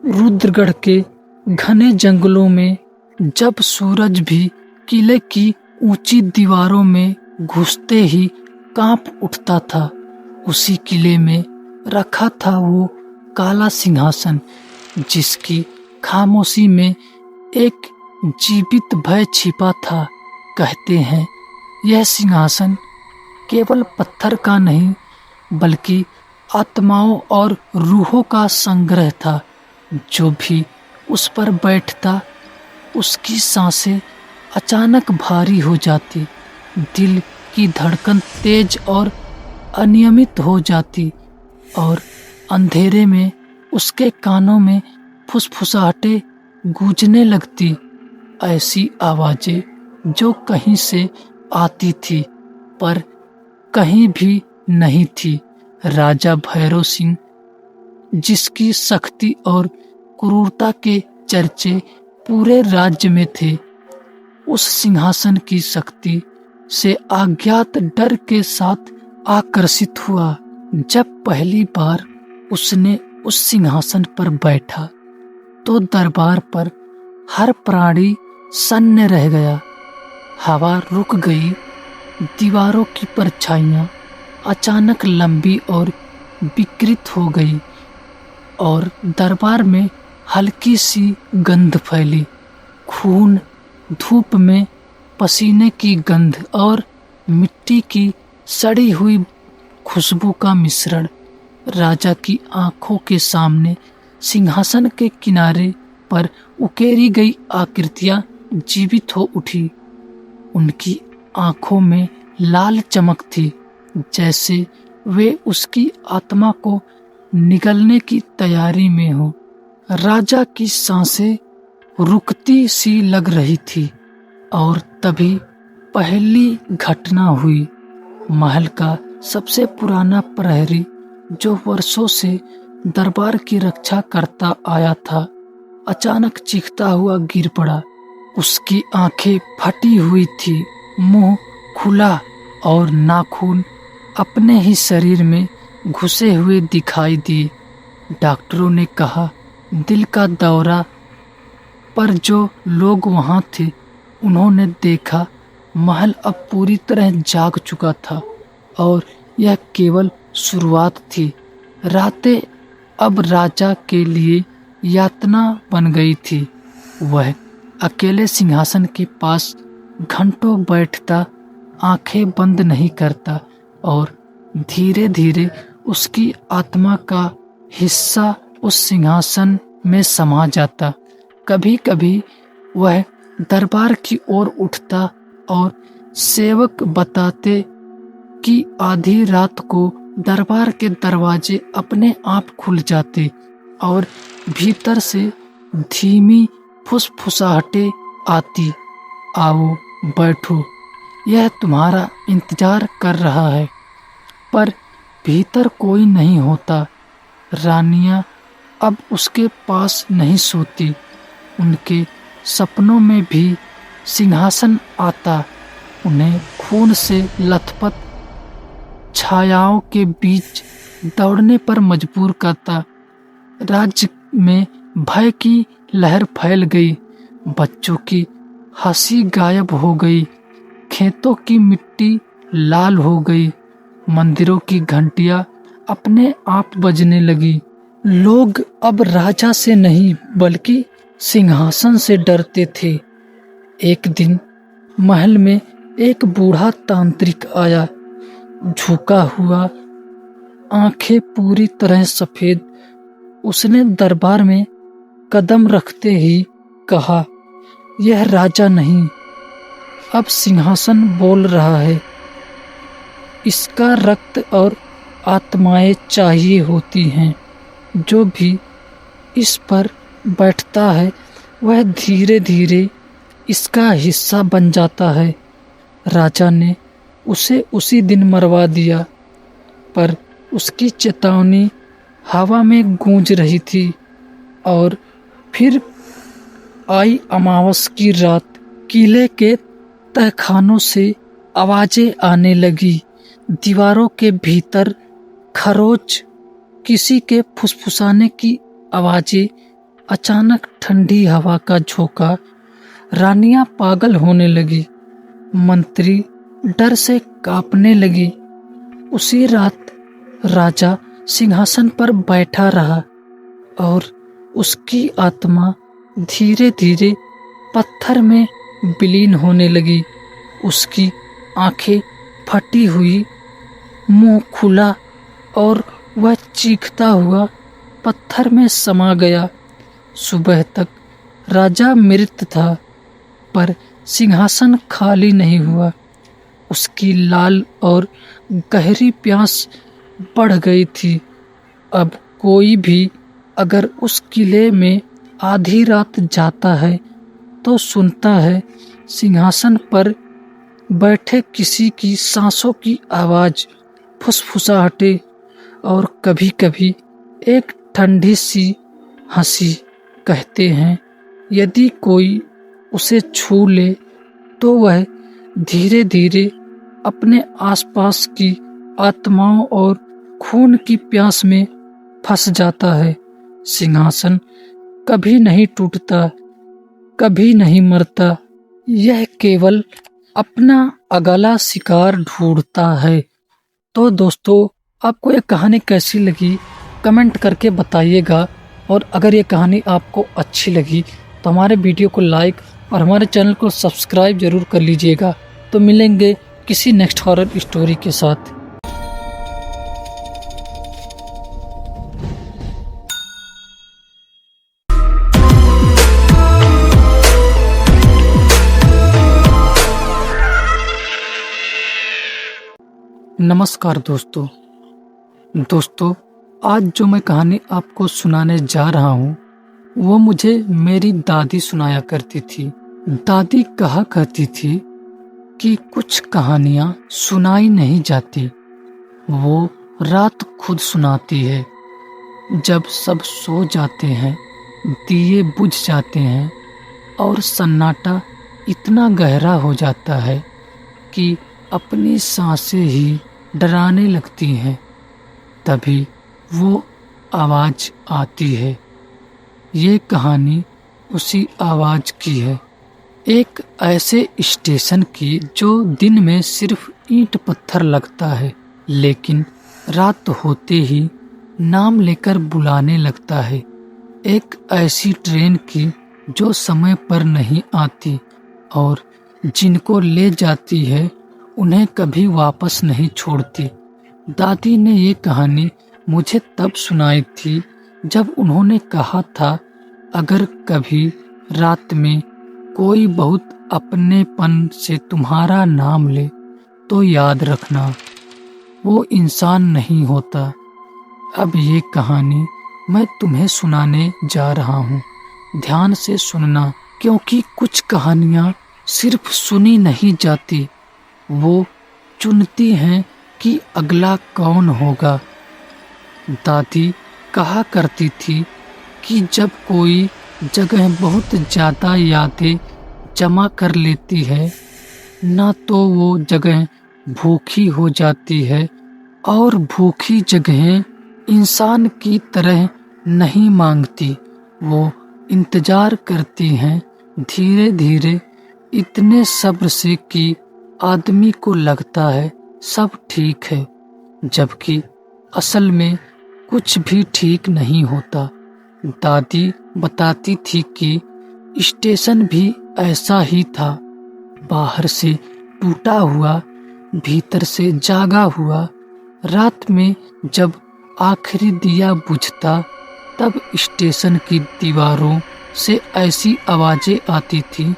रुद्रगढ़ के घने जंगलों में जब सूरज भी किले की ऊंची दीवारों में घुसते ही कांप उठता था, उसी किले में रखा था वो काला सिंहासन, जिसकी खामोशी में एक जीवित भय छिपा था। कहते हैं यह सिंहासन केवल पत्थर का नहीं बल्कि आत्माओं और रूहों का संग्रह था। जो भी उस पर बैठता उसकी सांसें अचानक भारी हो जाती, दिल की धड़कन तेज और अनियमित हो जाती और अंधेरे में उसके कानों में फुसफुसाहटें गूंजने लगती। ऐसी आवाजें जो कहीं से आती थी पर कहीं भी नहीं थी। राजा भैरव सिंह, जिसकी सख्ती और क्रूरता के चर्चे पूरे राज्य में थे, उस सिंहासन की शक्ति से अज्ञात डर के साथ आकर्षित हुआ। जब पहली बार उसने उस सिंहासन पर बैठा तो दरबार पर हर प्राणी सन्न रह गया। हवा रुक गई, दीवारों की परछाइयां अचानक लंबी और विकृत हो गई और दरबार में हल्की सी गंध फैली। खून, धूप में पसीने की गंध और मिट्टी की सड़ी हुई खुशबू का मिश्रण। राजा की आंखों के सामने सिंहासन के किनारे पर उकेरी गई आकृतियां जीवित हो उठी। उनकी आंखों में लाल चमक थी, जैसे वे उसकी आत्मा को निगलने की तैयारी में हो। राजा की सांसें रुकती सी लग रही थी और तभी पहली घटना हुई। महल का सबसे पुराना प्रहरी, जो वर्षों से दरबार की रक्षा करता आया था, अचानक चीखता हुआ गिर पड़ा। उसकी आंखें फटी हुई थी, मुंह खुला और नाखून अपने ही शरीर में घुसे हुए दिखाई दिए। डॉक्टरों ने कहा दिल का दौरा, पर जो लोग वहां थे उन्होंने देखा महल अब पूरी तरह जाग चुका था और यह केवल शुरुआत थी। रातें अब राजा के लिए यातना बन गई थी। वह अकेले सिंहासन के पास घंटों बैठता, आंखें बंद नहीं करता और धीरे धीरे उसकी आत्मा का हिस्सा उस सिंहासन में समा जाता। कभी कभी वह दरबार की ओर उठता और सेवक बताते कि आधी रात को दरबार के दरवाजे अपने आप खुल जाते और भीतर से धीमी फुसफुसाहटें आती, आओ बैठो, यह तुम्हारा इंतजार कर रहा है। पर भीतर कोई नहीं होता। रानियां अब उसके पास नहीं सोती। उनके सपनों में भी सिंहासन आता, उन्हें खून से लथपथ छायाओं के बीच दौड़ने पर मजबूर करता। राज्य में भय की लहर फैल गई। बच्चों की हंसी गायब हो गई। खेतों की मिट्टी लाल हो गई। मंदिरों की घंटियां अपने आप बजने लगी। लोग अब राजा से नहीं बल्कि सिंहासन से डरते थे। एक दिन महल में एक बूढ़ा तांत्रिक आया, झुका हुआ, आंखें पूरी तरह सफेद। उसने दरबार में कदम रखते ही कहा, यह राजा नहीं, अब सिंहासन बोल रहा है। इसका रक्त और आत्माएं चाहिए होती हैं। जो भी इस पर बैठता है वह धीरे धीरे इसका हिस्सा बन जाता है। राजा ने उसे उसी दिन मरवा दिया, पर उसकी चेतावनी हवा में गूंज रही थी। और फिर आई अमावस की रात। किले के तहखानों से आवाजें आने लगी। दीवारों के भीतर खरोच, किसी के फुसफुसाने की आवाजें, अचानक ठंडी हवा का झोंका। रानियां पागल होने लगी। मंत्री डर से कांपने लगी। उसी रात राजा सिंहासन पर बैठा रहा और उसकी आत्मा धीरे धीरे पत्थर में विलीन होने लगी। उसकी आंखें फटी हुई, मुंह खुला और वह चीखता हुआ पत्थर में समा गया। सुबह तक राजा मृत था, पर सिंहासन खाली नहीं हुआ। उसकी लाल और गहरी प्यास बढ़ गई थी। अब कोई भी अगर उस किले में आधी रात जाता है तो सुनता है सिंहासन पर बैठे किसी की सांसों की आवाज, फुसफुसाहटें और कभी-कभी एक ठंडी सी हंसी। कहते हैं यदि कोई उसे छू ले तो वह धीरे धीरे अपने आसपास की आत्माओं और खून की प्यास में फंस जाता है। सिंहासन कभी नहीं टूटता, कभी नहीं मरता, यह केवल अपना अगला शिकार ढूंढता है। तो दोस्तों, आपको ये कहानी कैसी लगी कमेंट करके बताइएगा। और अगर ये कहानी आपको अच्छी लगी तो हमारे वीडियो को लाइक और हमारे चैनल को सब्सक्राइब जरूर कर लीजिएगा। तो मिलेंगे किसी नेक्स्ट हॉरर स्टोरी के साथ। नमस्कार दोस्तों, आज जो मैं कहानी आपको सुनाने जा रहा हूँ वो मुझे मेरी दादी सुनाया करती थी। दादी कहा करती थी कि कुछ कहानियाँ सुनाई नहीं जाती, वो रात खुद सुनाती है। जब सब सो जाते हैं, दिए बुझ जाते हैं और सन्नाटा इतना गहरा हो जाता है कि अपनी सांसें ही डराने लगती हैं, तभी वो आवाज आती है। ये कहानी उसी आवाज की है, एक ऐसे स्टेशन की जो दिन में सिर्फ ईंट पत्थर लगता है, लेकिन रात होते ही नाम लेकर बुलाने लगता है। एक ऐसी ट्रेन की जो समय पर नहीं आती और जिनको ले जाती है उन्हें कभी वापस नहीं छोड़ती। दादी ने ये कहानी मुझे तब सुनाई थी जब उन्होंने कहा था, अगर कभी रात में कोई बहुत अपनेपन से तुम्हारा नाम ले तो याद रखना वो इंसान नहीं होता। अब ये कहानी मैं तुम्हें सुनाने जा रहा हूँ, ध्यान से सुनना, क्योंकि कुछ कहानियाँ सिर्फ सुनी नहीं जाती, वो चुनती हैं कि अगला कौन होगा। दादी कहा करती थी कि जब कोई जगह बहुत ज़्यादा यादें जमा कर लेती है ना तो वो जगह भूखी हो जाती है, और भूखी जगहें इंसान की तरह नहीं मांगती, वो इंतजार करती हैं धीरे धीरे, इतने सब्र से कि आदमी को लगता है सब ठीक है, जबकि असल में कुछ भी ठीक नहीं होता। दादी बताती थी कि स्टेशन भी ऐसा ही था, बाहर से टूटा हुआ, भीतर से जागा हुआ। रात में जब आखिरी दिया बुझता तब स्टेशन की दीवारों से ऐसी आवाजें आती थी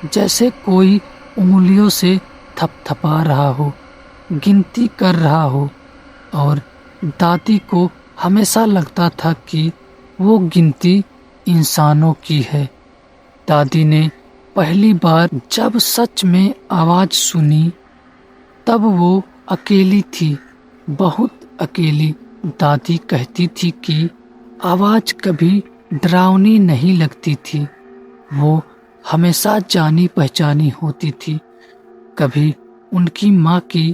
जैसे कोई उंगलियों से थपथपा रहा हो, गिनती कर रहा हो, और दादी को हमेशा लगता था कि वो गिनती इंसानों की है। दादी ने पहली बार जब सच में आवाज सुनी तब वो अकेली थी, बहुत अकेली। दादी कहती थी कि आवाज कभी डरावनी नहीं लगती थी, वो हमेशा जानी पहचानी होती थी, कभी उनकी माँ की,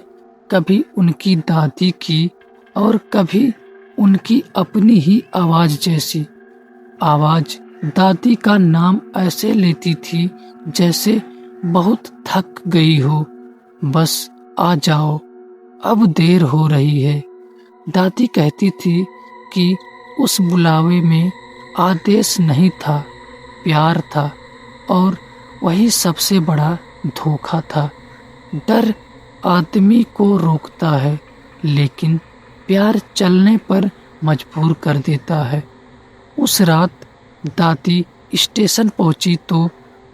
कभी उनकी दादी की, और कभी उनकी अपनी ही आवाज जैसी। आवाज दादी का नाम ऐसे लेती थी जैसे बहुत थक गई हो, बस आ जाओ, अब देर हो रही है। दादी कहती थी कि उस बुलावे में आदेश नहीं था, प्यार था, और वही सबसे बड़ा धोखा था। डर आदमी को रोकता है, लेकिन प्यार चलने पर मजबूर कर देता है। उस रात दादी स्टेशन पहुंची तो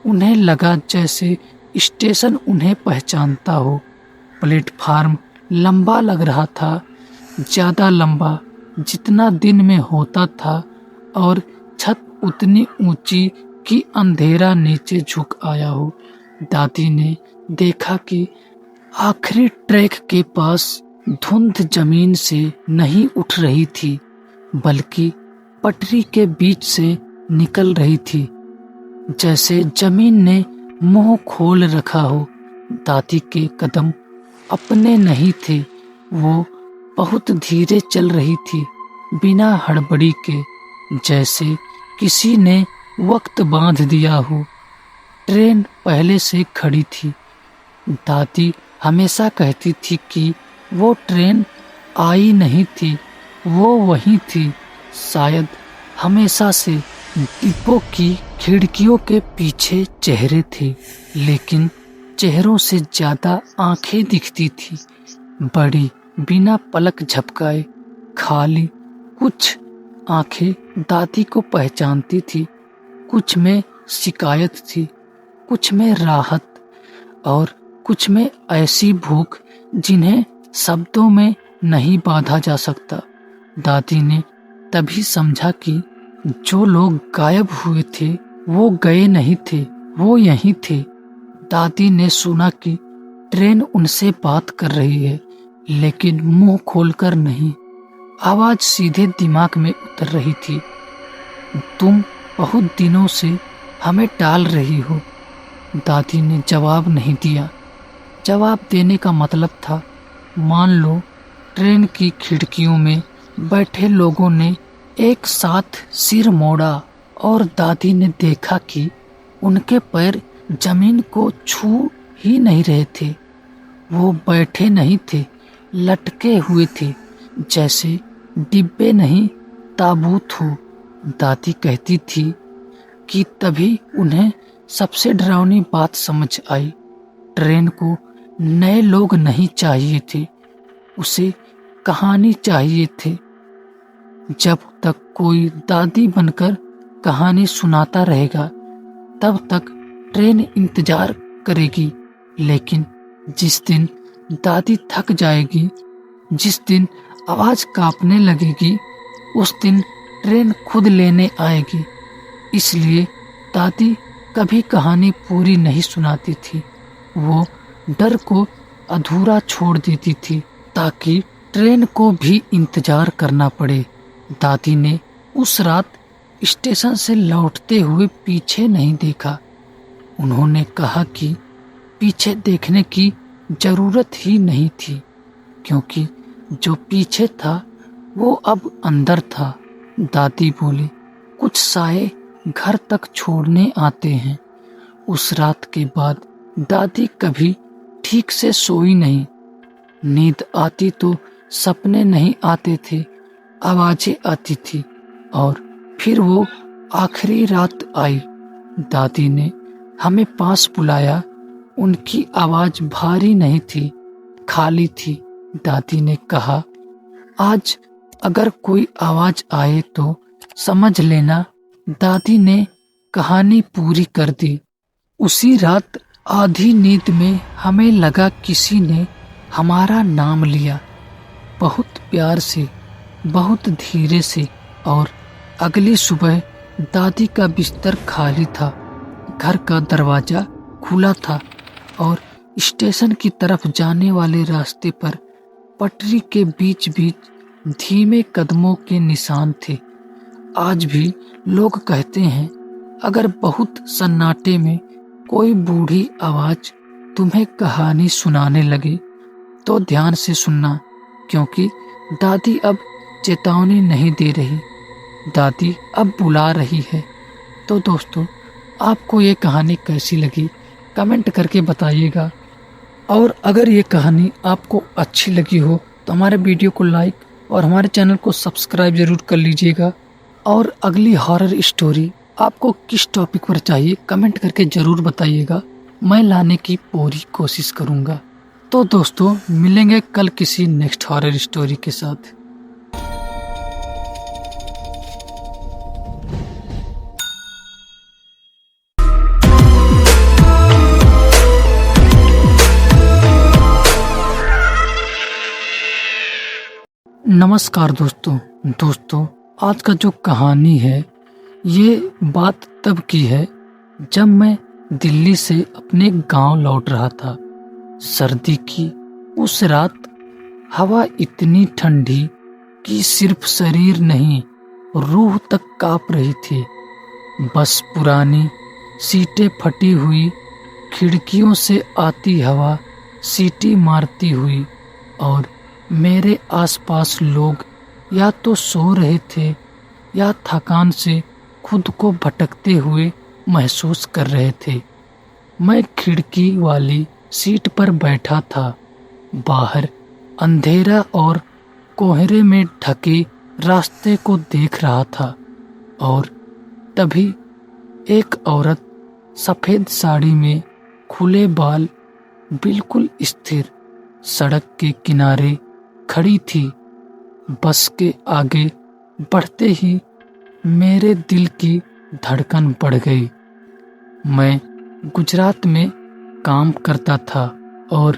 उन्हें लगा जैसे स्टेशन उन्हें पहचानता हो। प्लेटफार्म लंबा लग रहा था, ज़्यादा लंबा जितना दिन में होता था, और छत उतनी ऊंची कि अंधेरा नीचे झुक आया हो। दादी ने देखा कि आखिरी ट्रैक के पास धुंध जमीन से नहीं उठ रही थी, बल्कि पटरी के बीच से निकल रही थी, जैसे जमीन ने मुंह खोल रखा हो। दादी के कदम अपने नहीं थे, वो बहुत धीरे चल रही थी, बिना हड़बड़ी के, जैसे किसी ने वक्त बांध दिया हो। ट्रेन पहले से खड़ी थी। दादी हमेशा कहती थी कि वो ट्रेन आई नहीं थी, वो वहीं थी, शायद हमेशा से। डिब्बों की खिड़कियों के पीछे चेहरे थे, लेकिन चेहरों से ज्यादा आंखें दिखती थी, बड़ी, बिना पलक झपकाए, खाली। कुछ आंखें दादी को पहचानती थी, कुछ में शिकायत थी, कुछ में राहत, और कुछ में ऐसी भूख जिन्हें शब्दों में नहीं बांधा जा सकता। दादी ने तभी समझा कि जो लोग गायब हुए थे वो गए नहीं थे, वो यहीं थे। दादी ने सुना कि ट्रेन उनसे बात कर रही है, लेकिन मुंह खोलकर नहीं। आवाज सीधे दिमाग में उतर रही थी, तुम बहुत दिनों से हमें टाल रही हो। दादी ने जवाब नहीं दिया। जवाब देने का मतलब था, मान लो ट्रेन की खिड़कियों में बैठे लोगों ने एक साथ सिर मोड़ा और दादी ने देखा कि उनके पैर जमीन को छू ही नहीं रहे थे। वो बैठे नहीं थे, लटके हुए थे, जैसे डिब्बे नहीं ताबूत हो। दादी कहती थी कि तभी उन्हें सबसे डरावनी बात समझ आई। ट्रेन को नए लोग नहीं चाहिए थे, उसे कहानी चाहिए थे। जब तक कोई दादी बनकर कहानी सुनाता रहेगा, तब तक ट्रेन इंतजार करेगी, लेकिन जिस दिन दादी थक जाएगी, जिस दिन आवाज कांपने लगेगी, उस दिन ट्रेन खुद लेने आएगी। इसलिए दादी कभी कहानी पूरी नहीं सुनाती थी। वो डर को अधूरा छोड़ देती थी ताकि ट्रेन को भी इंतजार करना पड़े। दादी ने उस रात स्टेशन से लौटते हुए पीछे नहीं देखा। उन्होंने कहा कि पीछे देखने की जरूरत ही नहीं थी, क्योंकि जो पीछे था वो अब अंदर था। दादी बोली, कुछ साए घर तक छोड़ने आते हैं। उस रात के बाद दादी कभी ठीक से सोई नहीं। नींद आती तो सपने नहीं आते थे, आवाजें आती थी। और फिर वो आखिरी रात आई। दादी ने हमें पास बुलाया। उनकी आवाज भारी नहीं थी, खाली थी। दादी ने कहा, आज अगर कोई आवाज आए तो समझ लेना। दादी ने कहानी पूरी कर दी। उसी रात आधी नींद में हमें लगा किसी ने हमारा नाम लिया, बहुत प्यार से, बहुत धीरे से। और अगली सुबह दादी का बिस्तर खाली था, घर का दरवाजा खुला था और स्टेशन की तरफ जाने वाले रास्ते पर पटरी के बीच बीच धीमे कदमों के निशान थे। आज भी लोग कहते हैं, अगर बहुत सन्नाटे में कोई बूढ़ी आवाज तुम्हें कहानी सुनाने लगे तो ध्यान से सुनना, क्योंकि दादी अब चेतावनी नहीं दे रही, दादी अब बुला रही है। तो दोस्तों, आपको ये कहानी कैसी लगी कमेंट करके बताइएगा। और अगर ये कहानी आपको अच्छी लगी हो तो हमारे वीडियो को लाइक और हमारे चैनल को सब्सक्राइब जरूर कर लीजिएगा। और अगली हॉरर स्टोरी आपको किस टॉपिक पर चाहिए कमेंट करके ज़रूर बताइएगा, मैं लाने की पूरी कोशिश करूँगा। तो दोस्तों, मिलेंगे कल किसी नेक्स्ट हॉरर स्टोरी के साथ। नमस्कार दोस्तों, आज का जो कहानी है ये बात तब की है जब मैं दिल्ली से अपने गांव लौट रहा था। सर्दी की उस रात हवा इतनी ठंडी कि सिर्फ शरीर नहीं, रूह तक कांप रही थी। बस पुरानी सीटें फटी हुई, खिड़कियों से आती हवा सीटी मारती हुई और मेरे आसपास लोग या तो सो रहे थे या थकान से खुद को भटकते हुए महसूस कर रहे थे। मैं खिड़की वाली सीट पर बैठा था। बाहर अंधेरा और कोहरे में ढके रास्ते को देख रहा था और तभी एक औरत सफेद साड़ी में, खुले बाल, बिल्कुल स्थिर सड़क के किनारे खड़ी थी। बस के आगे बढ़ते ही मेरे दिल की धड़कन बढ़ गई। मैं गुजरात में काम करता था और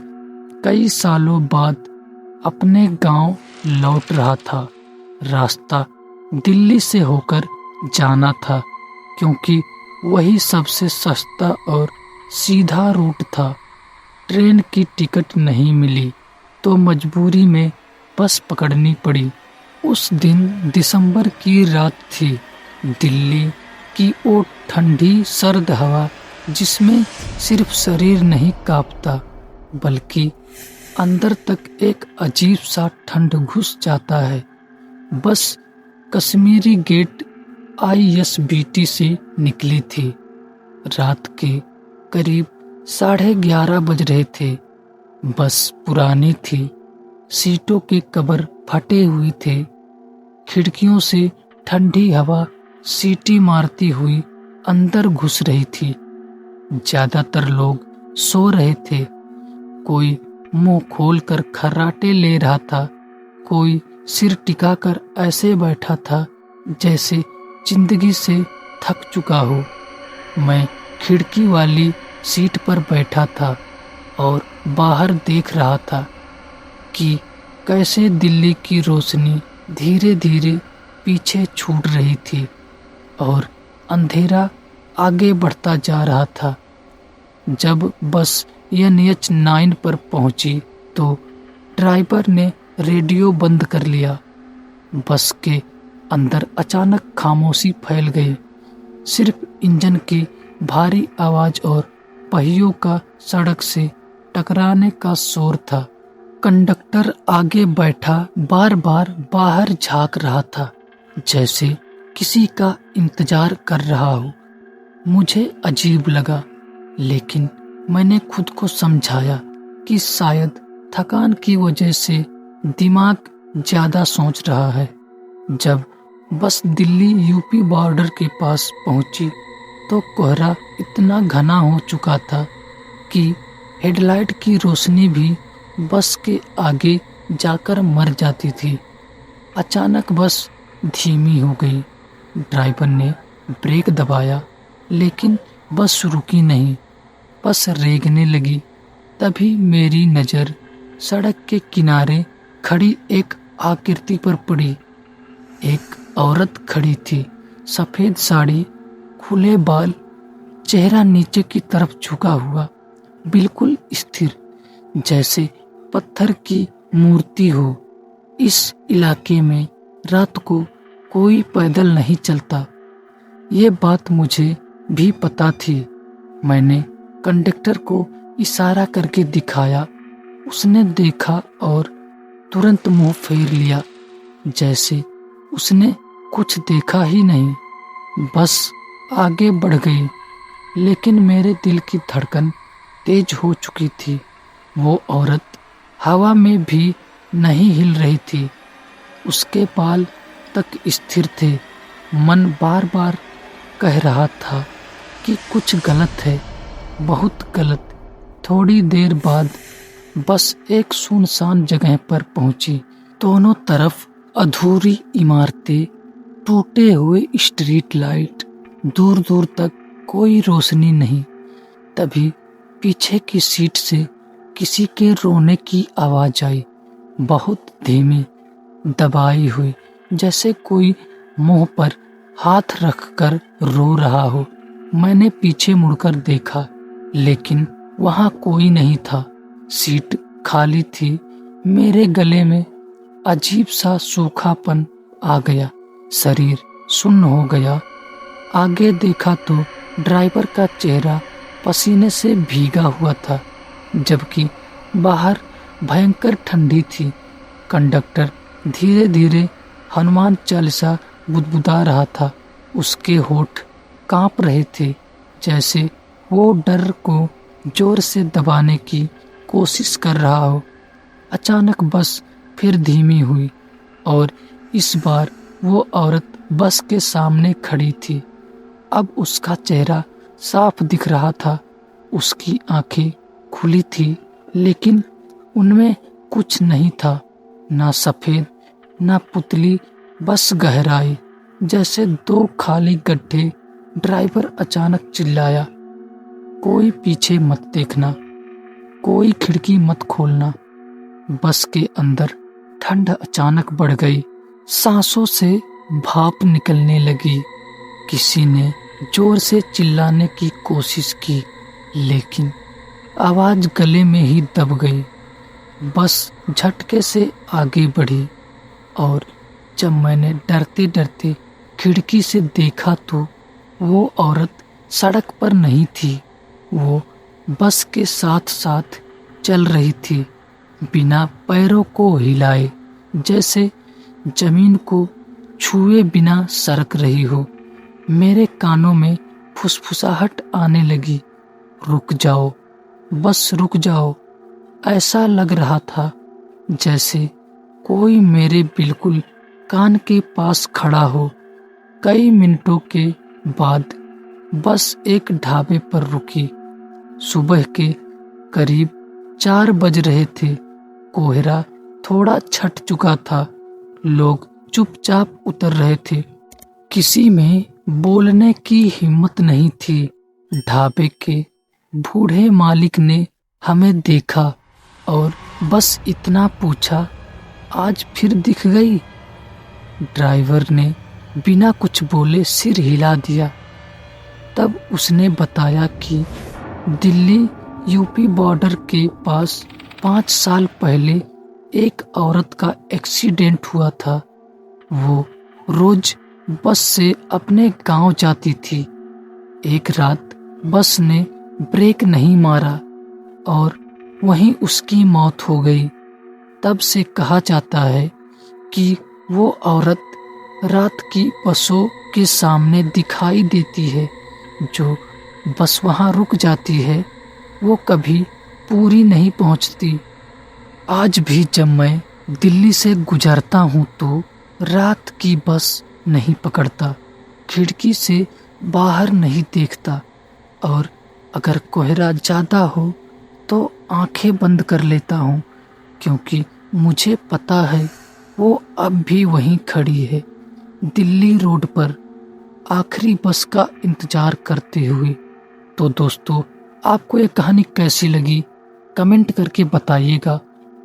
कई सालों बाद अपने गांव लौट रहा था। रास्ता दिल्ली से होकर जाना था, क्योंकि वही सबसे सस्ता और सीधा रूट था। ट्रेन की टिकट नहीं मिली तो मजबूरी में बस पकड़नी पड़ी। उस दिन दिसंबर की रात थी। दिल्ली की वो ठंडी सर्द हवा जिसमें सिर्फ शरीर नहीं कांपता बल्कि अंदर तक एक अजीब सा ठंड घुस जाता है। बस कश्मीरी गेट ISBT से निकली थी। रात के करीब 11:30 बज रहे थे। बस पुरानी थी, सीटों के कवर फटे हुए थे। खिड़कियों से ठंडी हवा सीटी मारती हुई अंदर घुस रही थी। ज्यादातर लोग सो रहे थे। कोई मुंह खोलकर खर्राटे ले रहा था, कोई सिर टिकाकर ऐसे बैठा था जैसे जिंदगी से थक चुका हो। मैं खिड़की वाली सीट पर बैठा था और बाहर देख रहा था कि कैसे दिल्ली की रोशनी धीरे धीरे पीछे छूट रही थी और अंधेरा आगे बढ़ता जा रहा था। जब बस NH9 पर पहुंची तो ड्राइवर ने रेडियो बंद कर लिया। बस के अंदर अचानक खामोशी फैल गई। सिर्फ इंजन की भारी आवाज और पहियों का सड़क से टकराने का शोर था। कंडक्टर आगे बैठा बार बार बाहर झांक रहा था, जैसे किसी का इंतजार कर रहा हो। मुझे अजीब लगा, लेकिन मैंने खुद को समझाया कि शायद थकान की वजह से दिमाग ज्यादा सोच रहा है। जब बस दिल्ली यूपी बॉर्डर के पास पहुंची तो कोहरा इतना घना हो चुका था कि हेडलाइट की रोशनी भी बस के आगे जाकर मर जाती थी। अचानक बस धीमी हो गई। ड्राइवर ने ब्रेक दबाया, लेकिन बस रुकी नहीं, बस रेंगने लगी। तभी मेरी नज़र सड़क के किनारे खड़ी एक आकृति पर पड़ी। एक औरत खड़ी थी, सफ़ेद साड़ी, खुले बाल, चेहरा नीचे की तरफ झुका हुआ, बिल्कुल स्थिर, जैसे पत्थर की मूर्ति हो। इस इलाके में रात को कोई पैदल नहीं चलता। ये बात मुझे भी पता थी। मैंने कंडक्टर को इशारा करके दिखाया। उसने देखा और तुरंत मुंह फेर लिया, जैसे उसने कुछ देखा ही नहीं। बस आगे बढ़ गई, लेकिन मेरे दिल की धड़कन तेज हो चुकी थी। वो औरत हवा में भी नहीं हिल रही थी। उसके बाल तक स्थिर थे। मन बार बार कह रहा था कि कुछ गलत है, बहुत गलत। थोड़ी देर बाद बस एक सुनसान जगह पर पहुंची। दोनों तरफ अधूरी इमारतें, टूटे हुए स्ट्रीट लाइट, दूर दूर तक कोई रोशनी नहीं। तभी पीछे की सीट से किसी के रोने की आवाज आई, बहुत धीमी, दबाई हुई, जैसे कोई मुंह पर हाथ रखकर रो रहा हो। मैंने पीछे मुड़कर देखा, लेकिन वहां कोई नहीं था। सीट खाली थी। मेरे गले में अजीब सा सूखापन आ गया, शरीर सुन्न हो गया। आगे देखा तो ड्राइवर का चेहरा पसीने से भीगा हुआ था, जबकि बाहर भयंकर ठंडी थी। कंडक्टर धीरे धीरे हनुमान चालीसा बुदबुदा रहा था। उसके होठ कांप रहे थे, जैसे वो डर को जोर से दबाने की कोशिश कर रहा हो। अचानक बस फिर धीमी हुई और इस बार वो औरत बस के सामने खड़ी थी। अब उसका चेहरा साफ दिख रहा था। उसकी आंखें खुली थी, लेकिन उनमें कुछ नहीं था, ना सफेद ना पुतली, बस गहराई, जैसे दो खाली गड्ढे। ड्राइवर अचानक चिल्लाया, कोई पीछे मत देखना, कोई खिड़की मत खोलना। बस के अंदर ठंड अचानक बढ़ गई। सांसों से भाप निकलने लगी। किसी ने जोर से चिल्लाने की कोशिश की, लेकिन आवाज गले में ही दब गई। बस झटके से आगे बढ़ी और जब मैंने डरते डरते खिड़की से देखा तो वो औरत सड़क पर नहीं थी। वो बस के साथ साथ चल रही थी, बिना पैरों को हिलाए, जैसे जमीन को छुए बिना सरक रही हो। मेरे कानों में फुसफुसाहट आने लगी, रुक जाओ, बस रुक जाओ। ऐसा लग रहा था जैसे कोई मेरे बिल्कुल कान के पास खड़ा हो। कई मिनटों के बाद बस एक ढाबे पर रुकी। सुबह के करीब 4 बज रहे थे। कोहरा थोड़ा छट चुका था। लोग चुपचाप उतर रहे थे। किसी में बोलने की हिम्मत नहीं थी। ढाबे के बूढ़े मालिक ने हमें देखा और बस इतना पूछा, आज फिर दिख गई। ड्राइवर ने बिना कुछ बोले सिर हिला दिया। तब उसने बताया कि दिल्ली यूपी बॉर्डर के पास 5 साल पहले एक औरत का एक्सीडेंट हुआ था। वो रोज बस से अपने गांव जाती थी। एक रात बस ने ब्रेक नहीं मारा और वहीं उसकी मौत हो गई। तब से कहा जाता है कि वो औरत रात की बसों के सामने दिखाई देती है। जो बस वहाँ रुक जाती है वो कभी पूरी नहीं पहुँचती। आज भी जब मैं दिल्ली से गुजरता हूँ तो रात की बस नहीं पकड़ता, खिड़की से बाहर नहीं देखता और अगर कोहरा ज़्यादा हो तो आंखें बंद कर लेता हूँ, क्योंकि मुझे पता है वो अब भी वहीं खड़ी है, दिल्ली रोड पर आखिरी बस का इंतज़ार करते हुए। तो दोस्तों, आपको ये कहानी कैसी लगी कमेंट करके बताइएगा,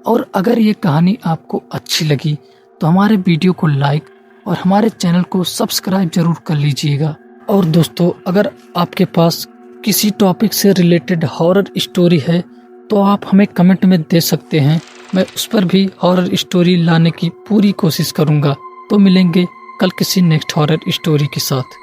और अगर ये कहानी आपको अच्छी लगी तो हमारे वीडियो को लाइक और हमारे चैनल को सब्सक्राइब जरूर कर लीजिएगा। और दोस्तों, अगर आपके पास किसी टॉपिक से रिलेटेड हॉरर स्टोरी है तो आप हमें कमेंट में दे सकते हैं। मैं उस पर भी हॉरर स्टोरी लाने की पूरी कोशिश करूंगा। तो मिलेंगे कल किसी नेक्स्ट हॉरर स्टोरी के साथ।